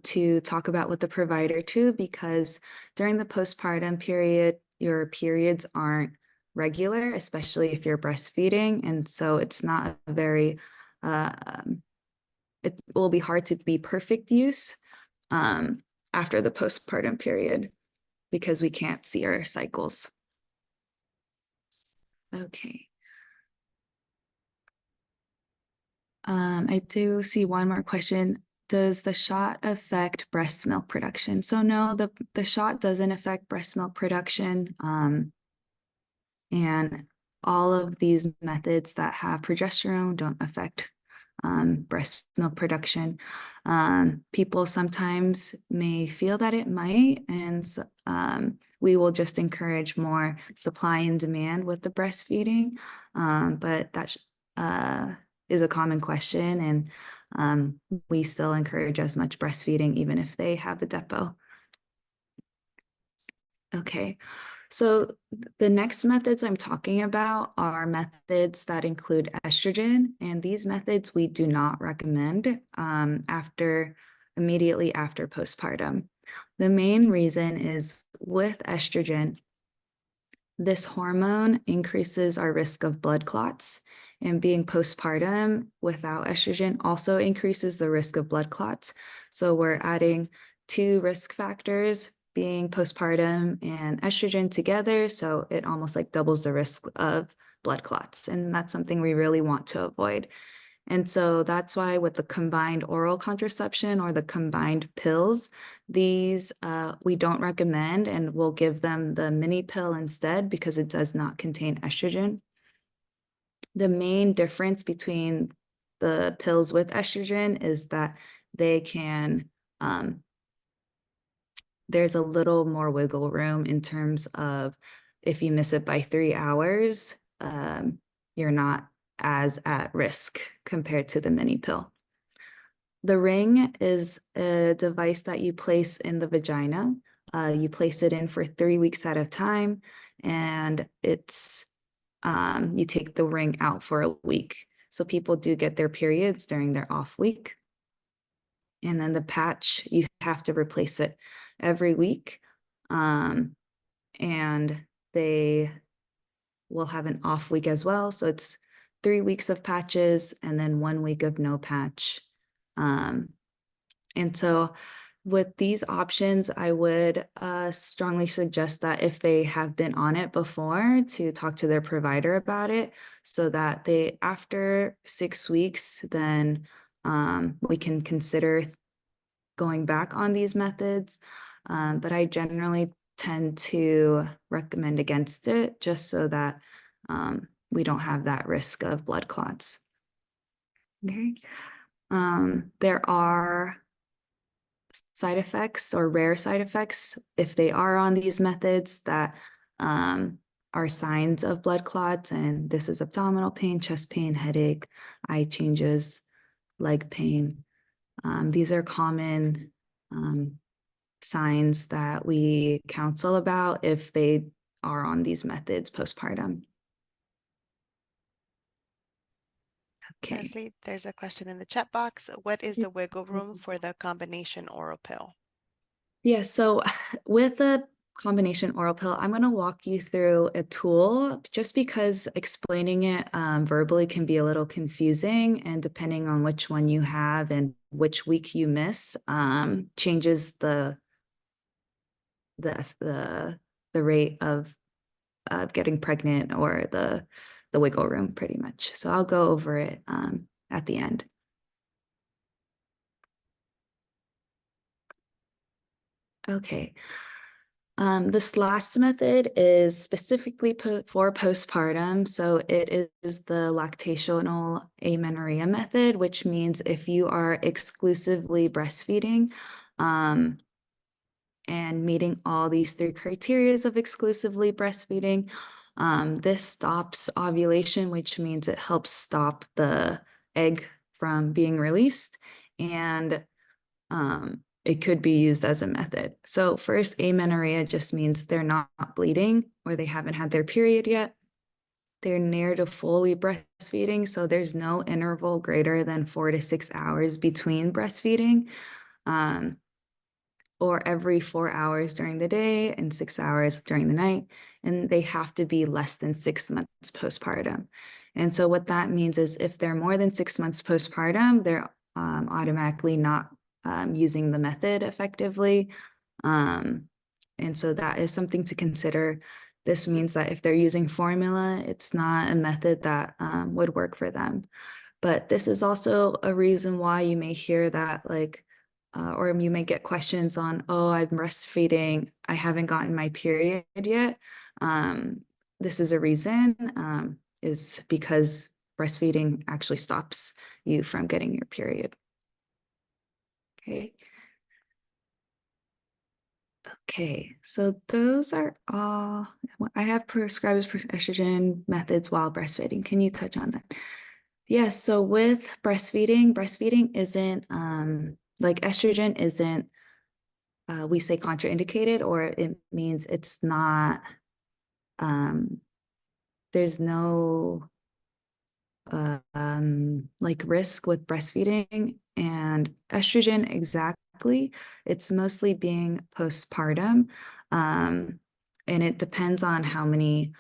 to talk about with the provider too, because during the postpartum period, your periods aren't regular, especially if you're breastfeeding. And so it's not a very, it will be hard to be perfect use after the postpartum period because we can't see our cycles. Okay. I do see one more question. Does the shot affect breast milk production? So no, the shot doesn't affect breast milk production. And all of these methods that have progesterone don't affect breast milk production. People sometimes may feel that it might, and we will just encourage more supply and demand with the breastfeeding. But that is a common question, and we still encourage as much breastfeeding even if they have the depot. Okay, so the next methods I'm talking about are methods that include estrogen, and these methods we do not recommend immediately after postpartum. The main reason is with estrogen, this hormone increases our risk of blood clots, and being postpartum without estrogen also increases the risk of blood clots. So we're adding two risk factors, being postpartum and estrogen together. So it almost like doubles the risk of blood clots. And that's something we really want to avoid. And so that's why with the combined oral contraception or the combined pills, these we don't recommend, and we'll give them the mini pill instead because it does not contain estrogen. The main difference between the pills with estrogen is that they can, there's a little more wiggle room in terms of if you miss it by 3 hours, you're not as at risk compared to the mini pill. The ring is a device that you place in the vagina. You place it in for 3 weeks at a time, and it's you take the ring out for a week. So people do get their periods during their off week. And then the patch, you have to replace it every week. And they will have an off week as well. So it's 3 weeks of patches and then 1 week of no patch. And so with these options, I would strongly suggest that if they have been on it before, to talk to their provider about it so that they, after 6 weeks, then we can consider going back on these methods. But I generally tend to recommend against it just so that we don't have that risk of blood clots. Okay. There are side effects or rare side effects if they are on these methods that are signs of blood clots, and this is abdominal pain, chest pain, headache, eye changes, leg pain. These are common signs that we counsel about if they are on these methods postpartum. Okay. Leslie, there's a question in the chat box. What is the wiggle room for the combination oral pill? Yeah, so with the combination oral pill, I'm going to walk you through a tool just because explaining it verbally can be a little confusing, and depending on which one you have and which week you miss, changes the rate of getting pregnant or the wiggle room pretty much. So I'll go over it at the end. Okay. This last method is specifically for postpartum. So it is the lactational amenorrhea method, which means if you are exclusively breastfeeding and meeting all these 3 criteria of exclusively breastfeeding, this stops ovulation, which means it helps stop the egg from being released, and it could be used as a method. So first, amenorrhea just means they're not bleeding or they haven't had their period yet. they're near to fully breastfeeding, so there's no interval greater than 4 to 6 hours between breastfeeding, um, or every 4 hours during the day and 6 hours during the night, and they have to be less than 6 months postpartum. And so what that means is if they're more than 6 months postpartum, they're automatically not using the method effectively. Um, and so that is something to consider. This means that if they're using formula, it's not a method that would work for them. But this is also a reason why you may hear that, like, or you may get questions on, oh, I'm breastfeeding, I haven't gotten my period yet. This is a reason, is because breastfeeding actually stops you from getting your period. Okay. Okay, so those are all I have prescribed estrogen methods while breastfeeding. Can you touch on that? Yes, so with breastfeeding isn't like estrogen isn't we say contraindicated, or it means it's not there's no like risk with breastfeeding and estrogen exactly. It's mostly being postpartum. And it depends on how many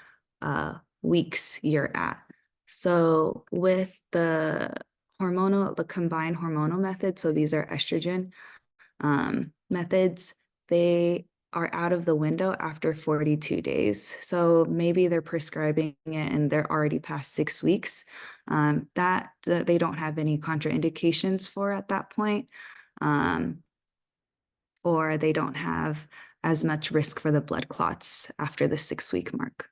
weeks you're at. So with the combined hormonal method, so these are estrogen methods, they are out of the window after 42 days. So maybe they're prescribing it and they're already past 6 weeks. That they don't have any contraindications for at that point, or they don't have as much risk for the blood clots after the 6 week mark.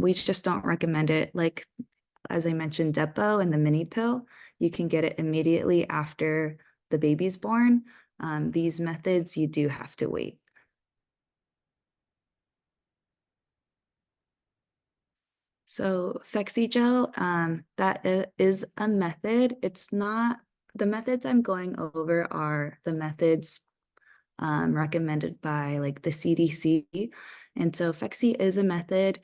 We just don't recommend it. Like, as I mentioned, Depo and the mini pill, you can get it immediately after the baby's born. These methods, you do have to wait. So Fexigel, that is a method. It's not, the methods I'm going over are the methods recommended by like the CDC. And so Fexi is a method.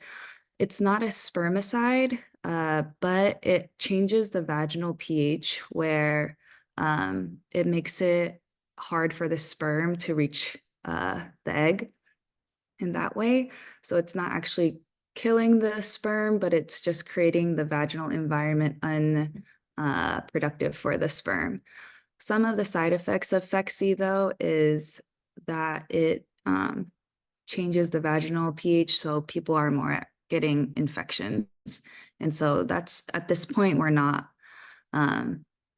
It's not a spermicide, but it changes the vaginal pH where it makes it hard for the sperm to reach the egg in that way. So it's not actually killing the sperm, but it's just creating the vaginal environment unproductive for the sperm. Some of the side effects of Phexi, though, is that it changes the vaginal pH, so people are more getting infections. And so that's, at this point, we're not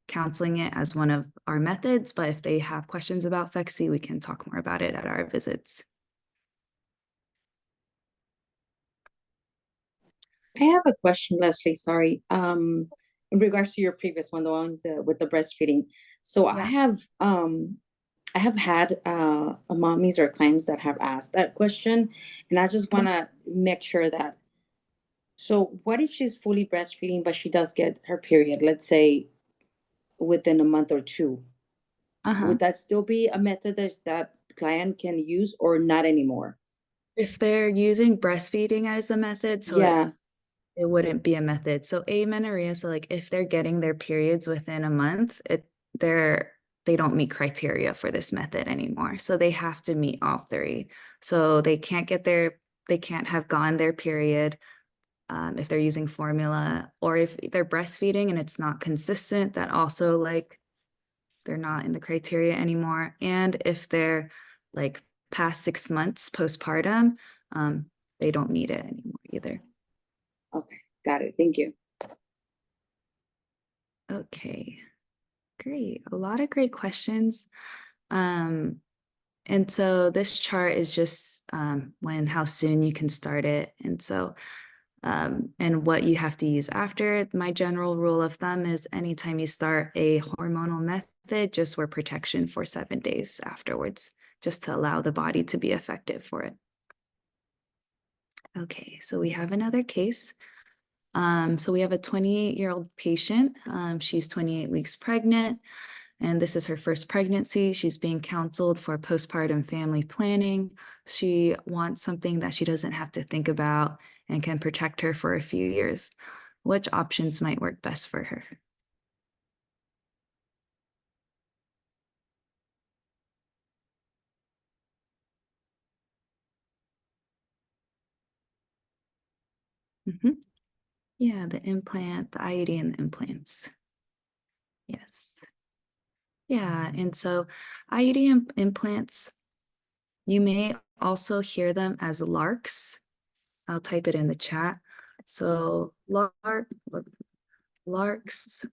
counseling it as one of our methods, but if they have questions about Phexi, we can talk more about it at our visits. I have a question, Leslie. Sorry. In regards to your previous one, the one with the breastfeeding. So Yeah. I have had mommies or clients that have asked that question, and I just want to make sure that. So, what if she's fully breastfeeding, but she does get her period, let's say within a month or two? Uh-huh. Would that still be a method that client can use, or not anymore? If they're using breastfeeding as a method, so Yeah. it wouldn't be a method. So amenorrhea, so like if they're getting their periods within a month, they don't meet criteria for this method anymore. So they have to meet all three. So they can't have gone their period if they're using formula, or if they're breastfeeding and it's not consistent, that also, like, they're not in the criteria anymore. And if they're like past 6 months postpartum, they don't meet it anymore either. Okay, got it. Thank you. Okay, great. A lot of great questions. And so this chart is just how soon you can start it. And so, and what you have to use after. My general rule of thumb is anytime you start a hormonal method, just wear protection for 7 days afterwards, just to allow the body to be effective for it. Okay, so we have another case. So we have a 28-year-old patient. She's 28 weeks pregnant. and this is her first pregnancy. She's being counseled for postpartum family planning. She wants something that she doesn't have to think about and can protect her for a few years. Which options might work best for her? Yeah, the implant, the IUD and the implants. Yes. Yeah, and so IUD implants, you may also hear them as LARCs. I'll type it in the chat. So LARCs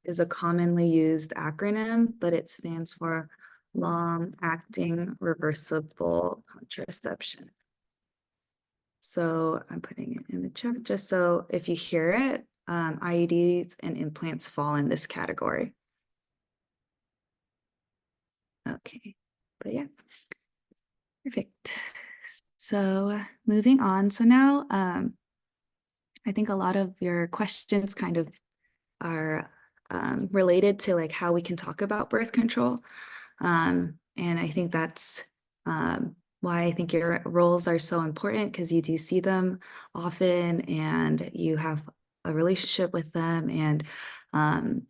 is a commonly used acronym, but it stands for long-acting reversible contraception. So I'm putting it in the chat just so if you hear it, IUDs and implants fall in this category. Okay, but yeah, perfect. So moving on. So now I think a lot of your questions kind of are related to like how we can talk about birth control. And I think that's why I think your roles are so important, because you do see them often and you have a relationship with them. And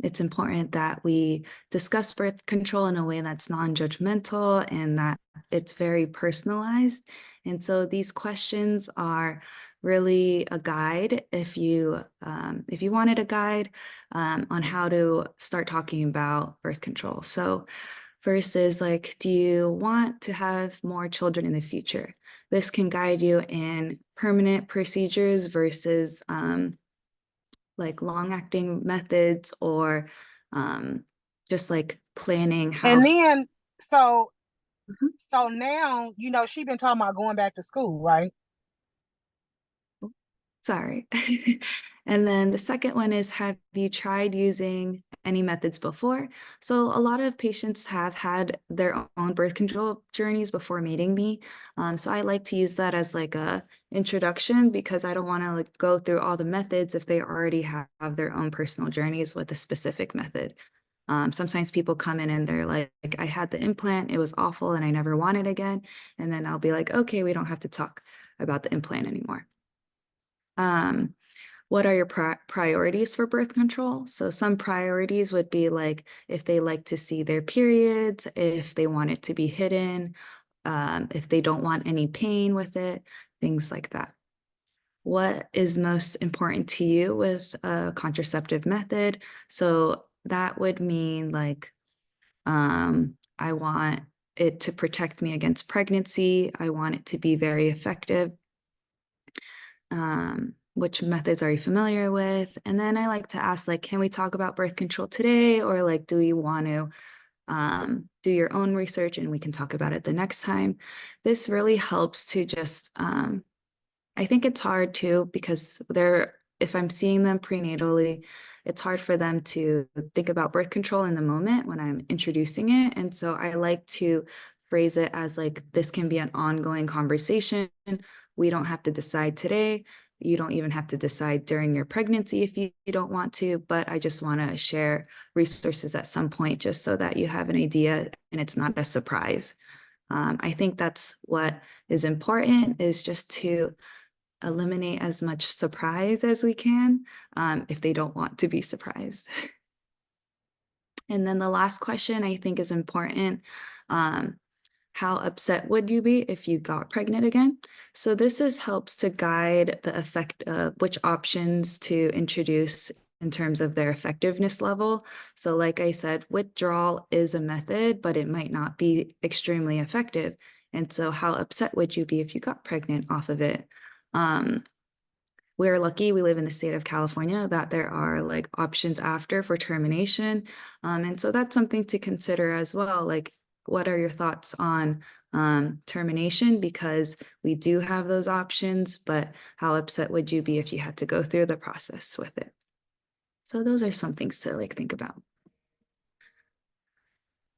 it's important that we discuss birth control in a way that's non-judgmental and that it's very personalized. And so these questions are really a guide if you wanted a guide on how to start talking about birth control. So first is like, do you want to have more children in the future? This can guide you in permanent procedures versus like long-acting methods or just like planning how. And then, so Mhm. so now, she been talking about going back to school, right? Sorry. And then the second one is, have you tried using any methods before? So a lot of patients have had their own birth control journeys before meeting me. So I like to use that as like a introduction, because I don't want to like go through all the methods if they already have their own personal journeys with a specific method. Sometimes people come in and they're like, I had the implant, it was awful and I never want it again. And then I'll be like, okay, we don't have to talk about the implant anymore. What are your priorities for birth control? So some priorities would be like if they like to see their periods, if they want it to be hidden, if they don't want any pain with it, things like that. What is most important to you with a contraceptive method? So that would mean like, I want it to protect me against pregnancy. I want it to be very effective. Which methods are you familiar with? And then I like to ask, like, can we talk about birth control today? Or like, do you want to do your own research and we can talk about it the next time? This really helps to just, I think it's hard too, because if I'm seeing them prenatally, it's hard for them to think about birth control in the moment when I'm introducing it. And so I like to phrase it as like, this can be an ongoing conversation. We don't have to decide today. You don't even have to decide during your pregnancy if you don't want to, but I just want to share resources at some point just so that you have an idea and it's not a surprise. I think that's what is important, is just to eliminate as much surprise as we can if they don't want to be surprised. And then the last question I think is important. How upset would you be if you got pregnant again? So this helps to guide the effect of which options to introduce in terms of their effectiveness level. So like I said, withdrawal is a method, but it might not be extremely effective. And so how upset would you be if you got pregnant off of it? We're lucky, we live in the state of California, that there are like options after for termination. And so that's something to consider as well. Like, what are your thoughts on termination? Because we do have those options, but how upset would you be if you had to go through the process with it? So those are some things to like think about.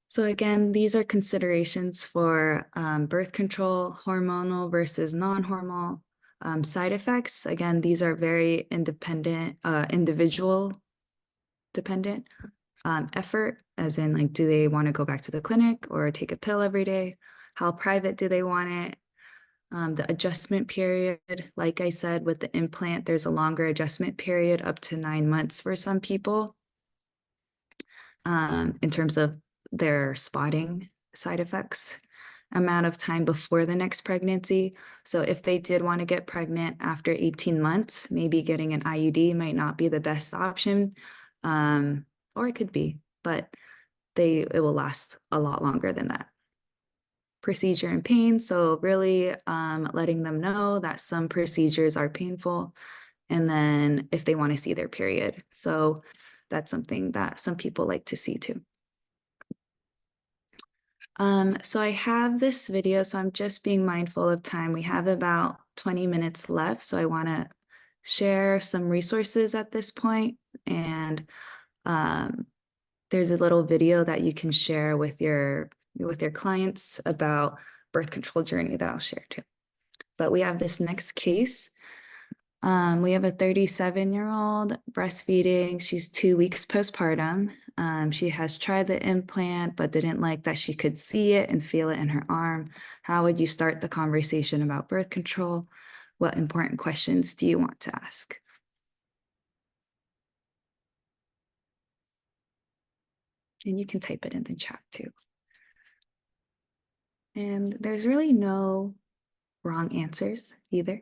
So again, these are considerations for birth control, hormonal versus non-hormonal side effects. Again, these are very independent, individual dependent. effort, as in like, do they want to go back to the clinic or take a pill every day? How private do they want it? The adjustment period, like I said, with the implant, there's a longer adjustment period, up to 9 months for some people, in terms of their spotting side effects, amount of time before the next pregnancy. So if they did want to get pregnant after 18 months, maybe getting an IUD might not be the best option, or it could be, but it will last a lot longer than that. Procedure and pain. So really letting them know that some procedures are painful, and then if they want to see their period. So that's something that some people like to see too. So I have this video, so I'm just being mindful of time. We have about 20 minutes left, so I want to share some resources at this point, and there's a little video that you can share with your clients about birth control journey that I'll share too. But we have this next case. We have a 37-year-old breastfeeding. She's 2 weeks postpartum. She has tried the implant, but didn't like that she could see it and feel it in her arm. How would you start the conversation about birth control? What important questions do you want to ask? And you can type it in the chat too. And there's really no wrong answers either.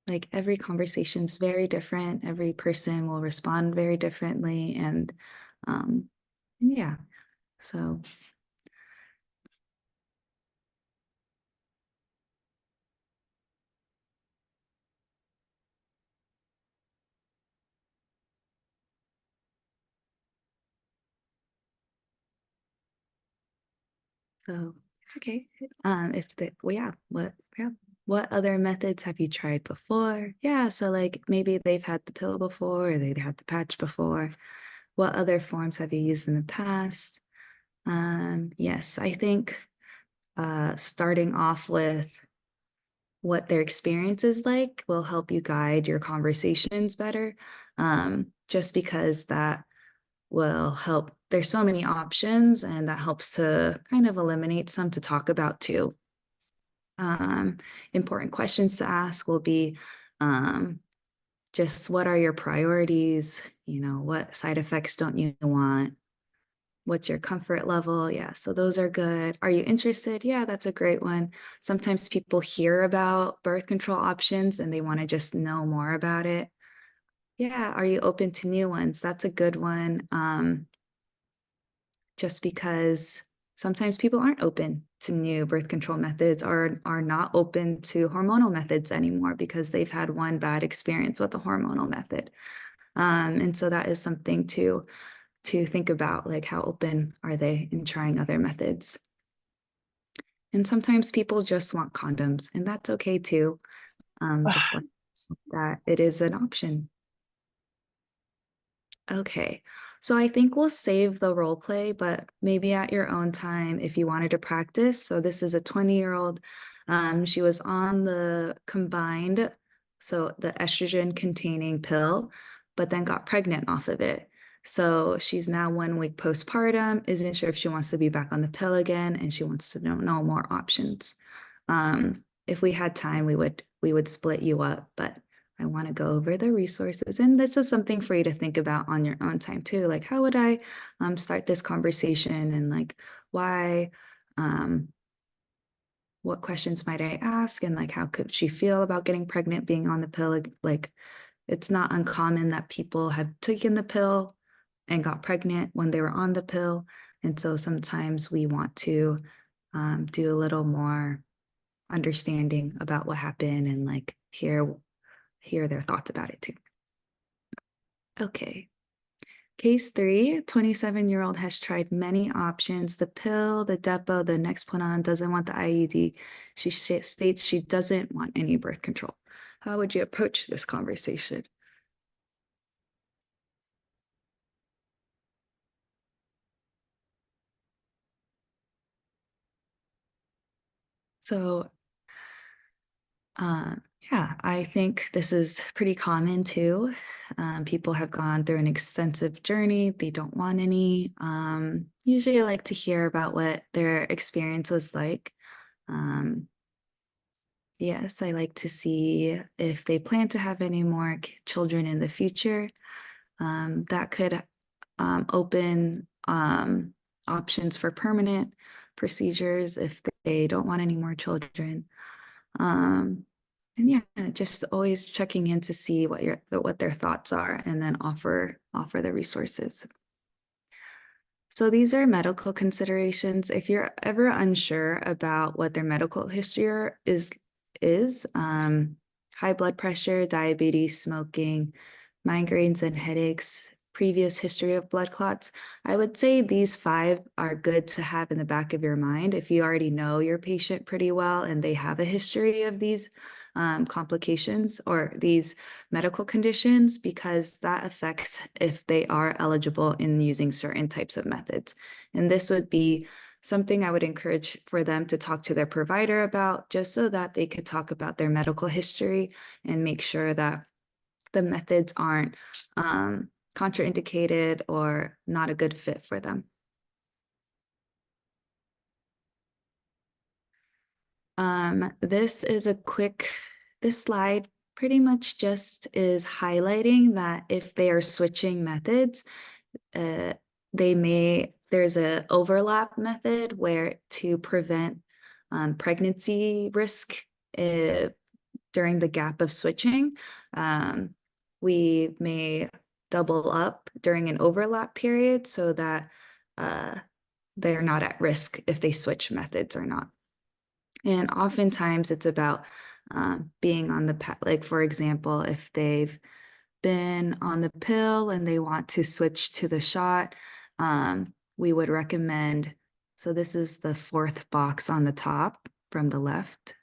Like every conversation's very different. Every person will respond very differently. And yeah, so. So it's okay. What other methods have you tried before? Yeah, so like maybe they've had the pill before, or they've had the patch before. What other forms have you used in the past? Yes, I think starting off with what their experience is like will help you guide your conversations better. Just because that will help. There's so many options, and that helps to kind of eliminate some to talk about too. Important questions to ask will be just what are your priorities? You know, what side effects don't you want? What's your comfort level? Yeah, so those are good. Are you interested? Yeah, that's a great one. Sometimes people hear about birth control options and they want to just know more about it. Yeah, are you open to new ones? That's a good one. Just because sometimes people aren't open to new birth control methods, or are not open to hormonal methods anymore because they've had one bad experience with a hormonal method. And so that is something to think about, like how open are they in trying other methods. And sometimes people just want condoms, and that's okay too. Just like that, it is an option. Okay, so I think we'll save the role play, but maybe at your own time if you wanted to practice. So this is a 20-year-old. She was on the combined, so the estrogen containing pill, but then got pregnant off of it. So she's now 1 week postpartum, isn't sure if she wants to be back on the pill again, and she wants to know more options. If we had time, we would split you up, but I want to go over the resources. And this is something for you to think about on your own time too. Like, how would I start this conversation, and like, why, what questions might I ask? And like, how could she feel about getting pregnant, being on the pill? Like, it's not uncommon that people have taken the pill and got pregnant when they were on the pill. And so sometimes we want to do a little more understanding about what happened, and like hear their thoughts about it too. Okay. Case 3, 27-year-old has tried many options, the pill, the depot, the Nexplanon, doesn't want the IUD. She states she doesn't want any birth control. How would you approach this conversation? So Yeah, I think this is pretty common too. People have gone through an extensive journey. They don't want any. Usually I like to hear about what their experience was like. Um, yes, I like to see if they plan to have any more children in the future. That could open options for permanent procedures if they don't want any more children. And yeah, just always checking in to see what their thoughts are, and then offer the resources. So these are medical considerations. If you're ever unsure about what their medical history is high blood pressure, diabetes, smoking, migraines and headaches, previous history of blood clots, I would say these 5 are good to have in the back of your mind if you already know your patient pretty well and they have a history of these complications or these medical conditions, because that affects if they are eligible in using certain types of methods. And this would be something I would encourage for them to talk to their provider about, just so that they could talk about their medical history and make sure that the methods aren't contraindicated or not a good fit for them. This slide pretty much just is highlighting that if they are switching methods, there's a overlap method where to prevent pregnancy risk during the gap of switching. We may double up during an overlap period so that they're not at risk if they switch methods or not. And oftentimes it's about being on the like, for example, if they've been on the pill and they want to switch to the shot, we would recommend, so this is the 4th box on the top from the left.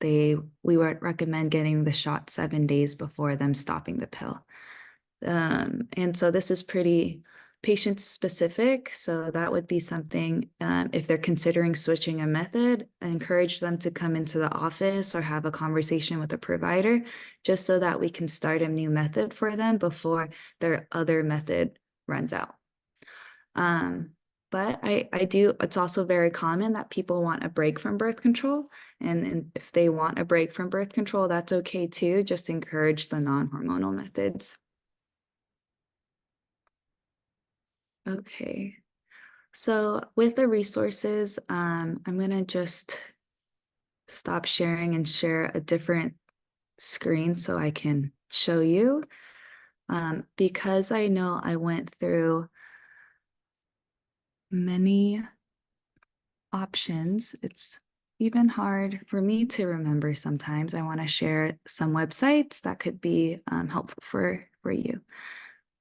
We would recommend getting the shot 7 days before them stopping the pill. And so this is pretty patient specific. So that would be something, if they're considering switching a method, I encourage them to come into the office or have a conversation with a provider, just so that we can start a new method for them before their other method runs out. But it's also very common that people want a break from birth control. And if they want a break from birth control, that's okay too. Just encourage the non-hormonal methods. Okay, so with the resources, I'm gonna just stop sharing and share a different screen so I can show you. Because I know I went through many options, it's even hard for me to remember sometimes. I want to share some websites that could be helpful for you.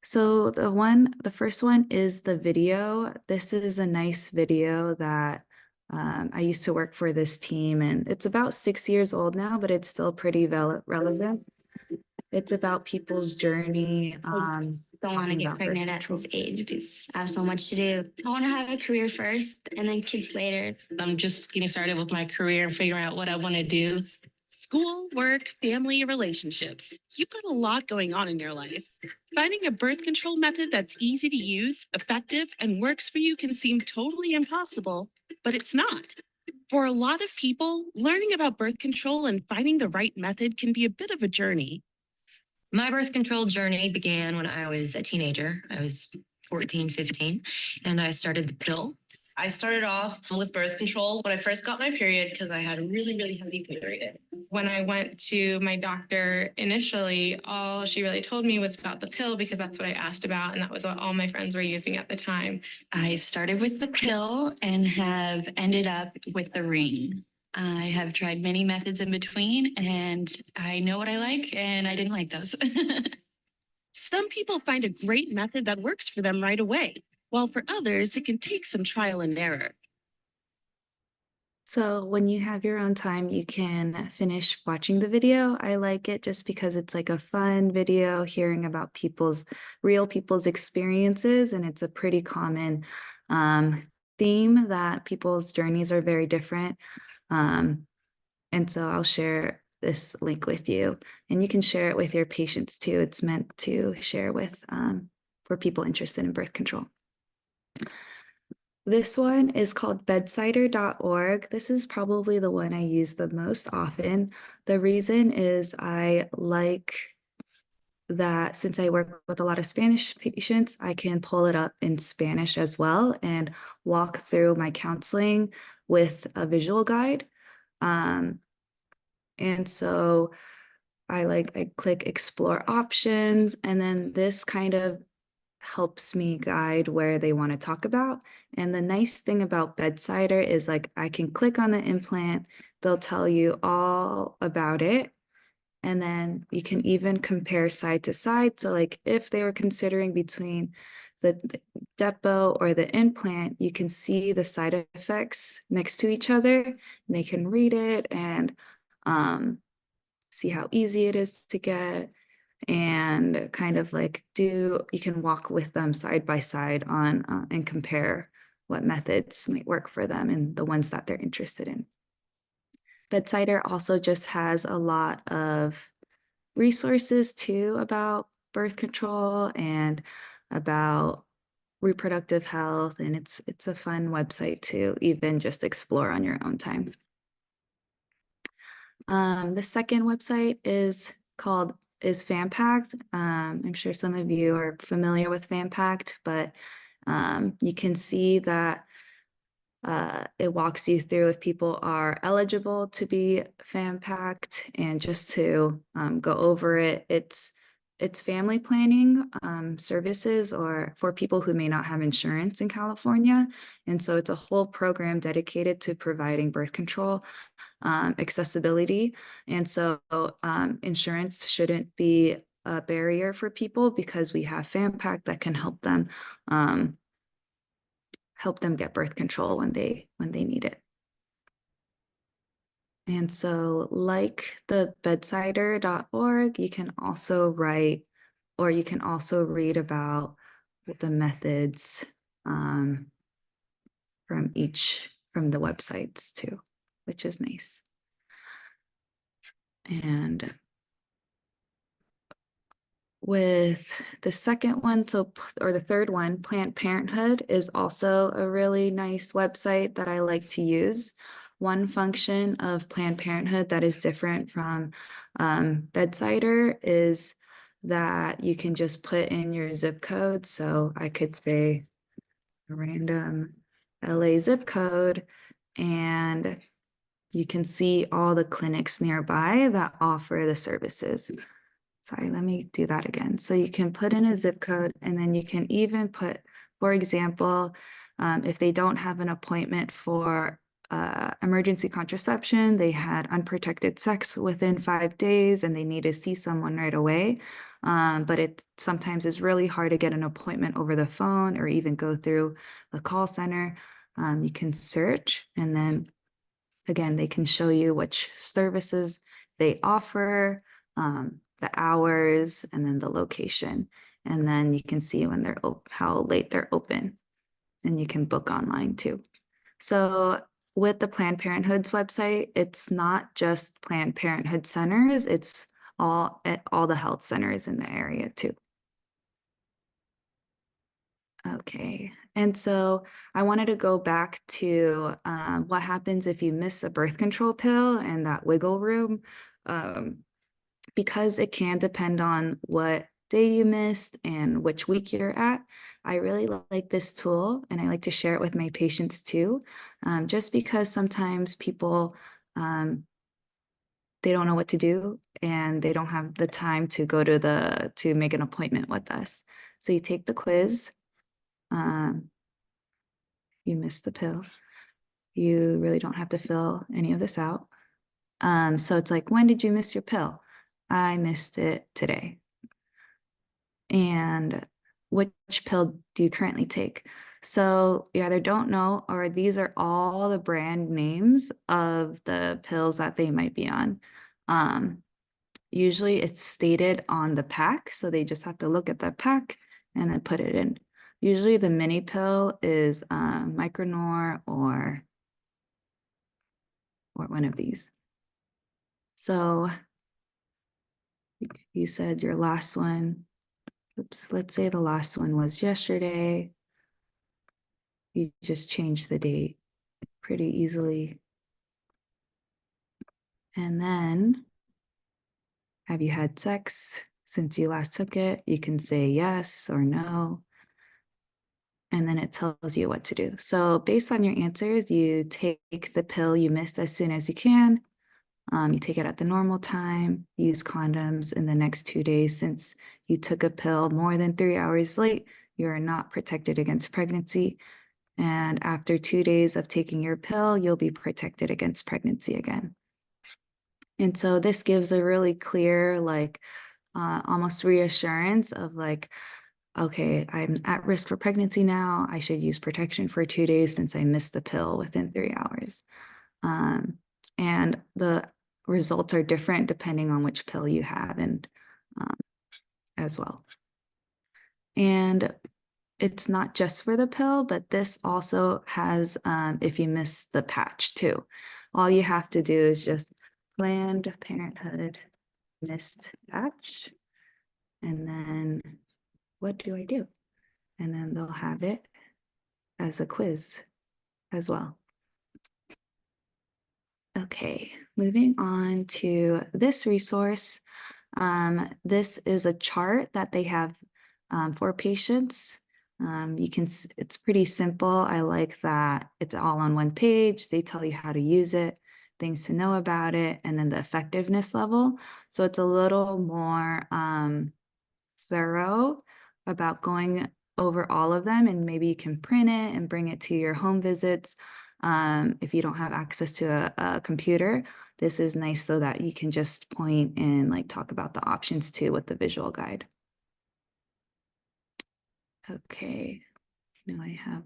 So the first one is the video. This is a nice video that I used to work for this team, and it's about 6 years old now, but it's still pretty relevant. It's about people's journey. Don't want to get pregnant at this age because I have so much to do. I want to have a career first and then kids later. I'm just getting started with my career and figuring out what I want to do. School, work, family, relationships. You've got a lot going on in your life. Finding a birth control method that's easy to use, effective, and works for you can seem totally impossible, but it's not. For a lot of people, learning about birth control and finding the right method can be a bit of a journey. My birth control journey began when I was a teenager. I was 14, 15, and I started the pill. I started off with birth control when I first got my period because I had a really, really heavy period. When I went to my doctor initially, all she really told me was about the pill because that's what I asked about, and that was what all my friends were using at the time. I started with the pill and have ended up with the ring. I have tried many methods in between, and I know what I like, and I didn't like those. Some people find a great method that works for them right away, while for others, it can take some trial and error. So when you have your own time, you can finish watching the video. I like it just because it's like a fun video, hearing about real people's experiences, and it's a pretty common theme that people's journeys are very different. And so I'll share this link with you, and you can share it with your patients too. It's meant to share with for people interested in birth control. This one is called bedsider.org. This is probably the one I use the most often. The reason is I like that since I work with a lot of Spanish patients, I can pull it up in Spanish as well and walk through my counseling with a visual guide. And so I click explore options, and then this kind of helps me guide where they want to talk about. And the nice thing about Bedsider is like I can click on the implant, they'll tell you all about it. And then you can even compare side to side. So like if they were considering between the depot or the implant, you can see the side effects next to each other, and they can read it and see how easy it is to get, and kind of like you can walk with them side by side on and compare what methods might work for them and the ones that they're interested in. Bedsider also just has a lot of resources too about birth control and about reproductive health, and it's a fun website to even just explore on your own time. The second website is FamPacked. I'm sure some of you are familiar with FamPacked, but you can see that it walks you through if people are eligible to be FamPacked, and just to go over it, it's family planning services or for people who may not have insurance in California. And so it's a whole program dedicated to providing birth control accessibility. And so insurance shouldn't be a barrier for people because we have FamPack that can help them get birth control when they need it. And so like the bedsider.org, you can also write, or you can also read about the methods from the websites too, which is nice. And with the second one, or the third one, Planned Parenthood is also a really nice website that I like to use. One function of Planned Parenthood that is different from Bedsider is that you can just put in your zip code. So I could say a random LA zip code, and you can see all the clinics nearby that offer the services. Sorry, let me do that again. So you can put in a zip code, and then you can even put, for example, if they don't have an appointment for emergency contraception, they had unprotected sex within 5 days and they need to see someone right away. But it sometimes is really hard to get an appointment over the phone or even go through the call center. You can search, and then again, they can show you which services they offer, the hours, and then the location. And then you can see when how late they're open, and you can book online too. So with the Planned Parenthood's website, it's not just Planned Parenthood centers, it's all the health centers in the area too. Okay, and so I wanted to go back to what happens if you miss a birth control pill and that wiggle room, because it can depend on what day you missed and which week you're at. I really like this tool, and I like to share it with my patients too, just because sometimes people, they don't know what to do and they don't have the time to go to make an appointment with us. So you take the quiz. You missed the pill. You really don't have to fill any of this out. So it's like, when did you miss your pill? I missed it today. And which pill do you currently take? So you either don't know, or these are all the brand names of the pills that they might be on. Usually it's stated on the pack, so they just have to look at the pack and then put it in. Usually the mini pill is Micronor or one of these. So you said your last one, oops, let's say the last one was yesterday. You just change the date pretty easily. And then, have you had sex since you last took it? You can say yes or no. And then it tells you what to do. So based on your answers, you take the pill you missed as soon as you can. You take it at the normal time, use condoms in the next 2 days. Since you took a pill more than 3 hours late, you're not protected against pregnancy. And after 2 days of taking your pill, you'll be protected against pregnancy again. And so this gives a really clear, like, almost reassurance of like, okay, I'm at risk for pregnancy now. I should use protection for 2 days since I missed the pill within 3 hours. And the results are different depending on which pill you have and as well. And it's not just for the pill, but this also has, if you miss the patch too, all you have to do is just Planned Parenthood missed patch. And then what do I do? And then they'll have it as a quiz as well. Okay, moving on to this resource. This is a chart that they have for patients. It's pretty simple. I like that it's all on one page. They tell you how to use it, things to know about it, and then the effectiveness level. So it's a little more thorough about going over all of them, and maybe you can print it and bring it to your home visits. If you don't have access to a computer, this is nice so that you can just point and like talk about the options too with the visual guide. Okay, now I have,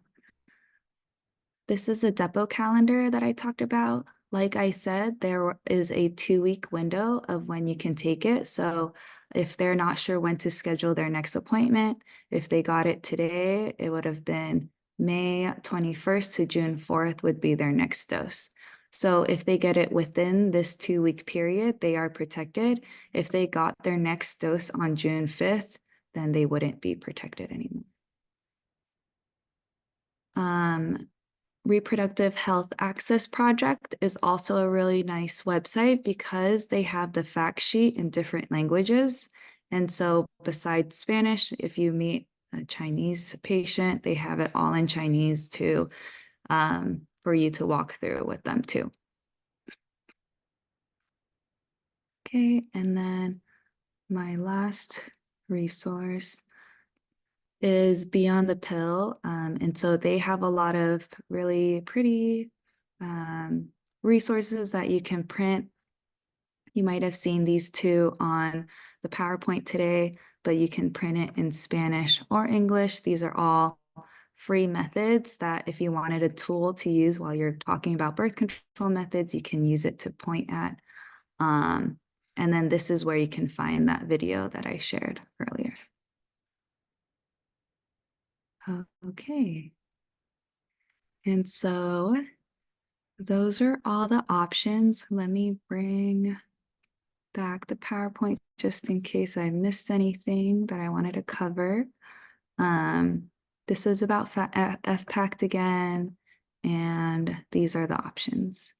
this is a depot calendar that I talked about. Like I said, there is a 2-week window of when you can take it. So if they're not sure when to schedule their next appointment, if they got it today, it would have been May 21st to June 4th would be their next dose. So if they get it within this 2-week period, they are protected. If they got their next dose on June 5th, then they wouldn't be protected anymore. Reproductive Health Access Project is also a really nice website because they have the fact sheet in different languages. And so besides Spanish, if you meet a Chinese patient, they have it all in Chinese too, for you to walk through with them too. Okay, and then my last resource is Beyond the Pill. And so they have a lot of really pretty resources that you can print. You might have seen these two on the PowerPoint today, but you can print it in Spanish or English. These are all free methods that if you wanted a tool to use while you're talking about birth control methods, you can use it to point at. And then this is where you can find that video that I shared earlier. Okay. And so those are all the options. Let me bring back the PowerPoint just in case I missed anything that I wanted to cover. This is about FPACT again, and these are the options.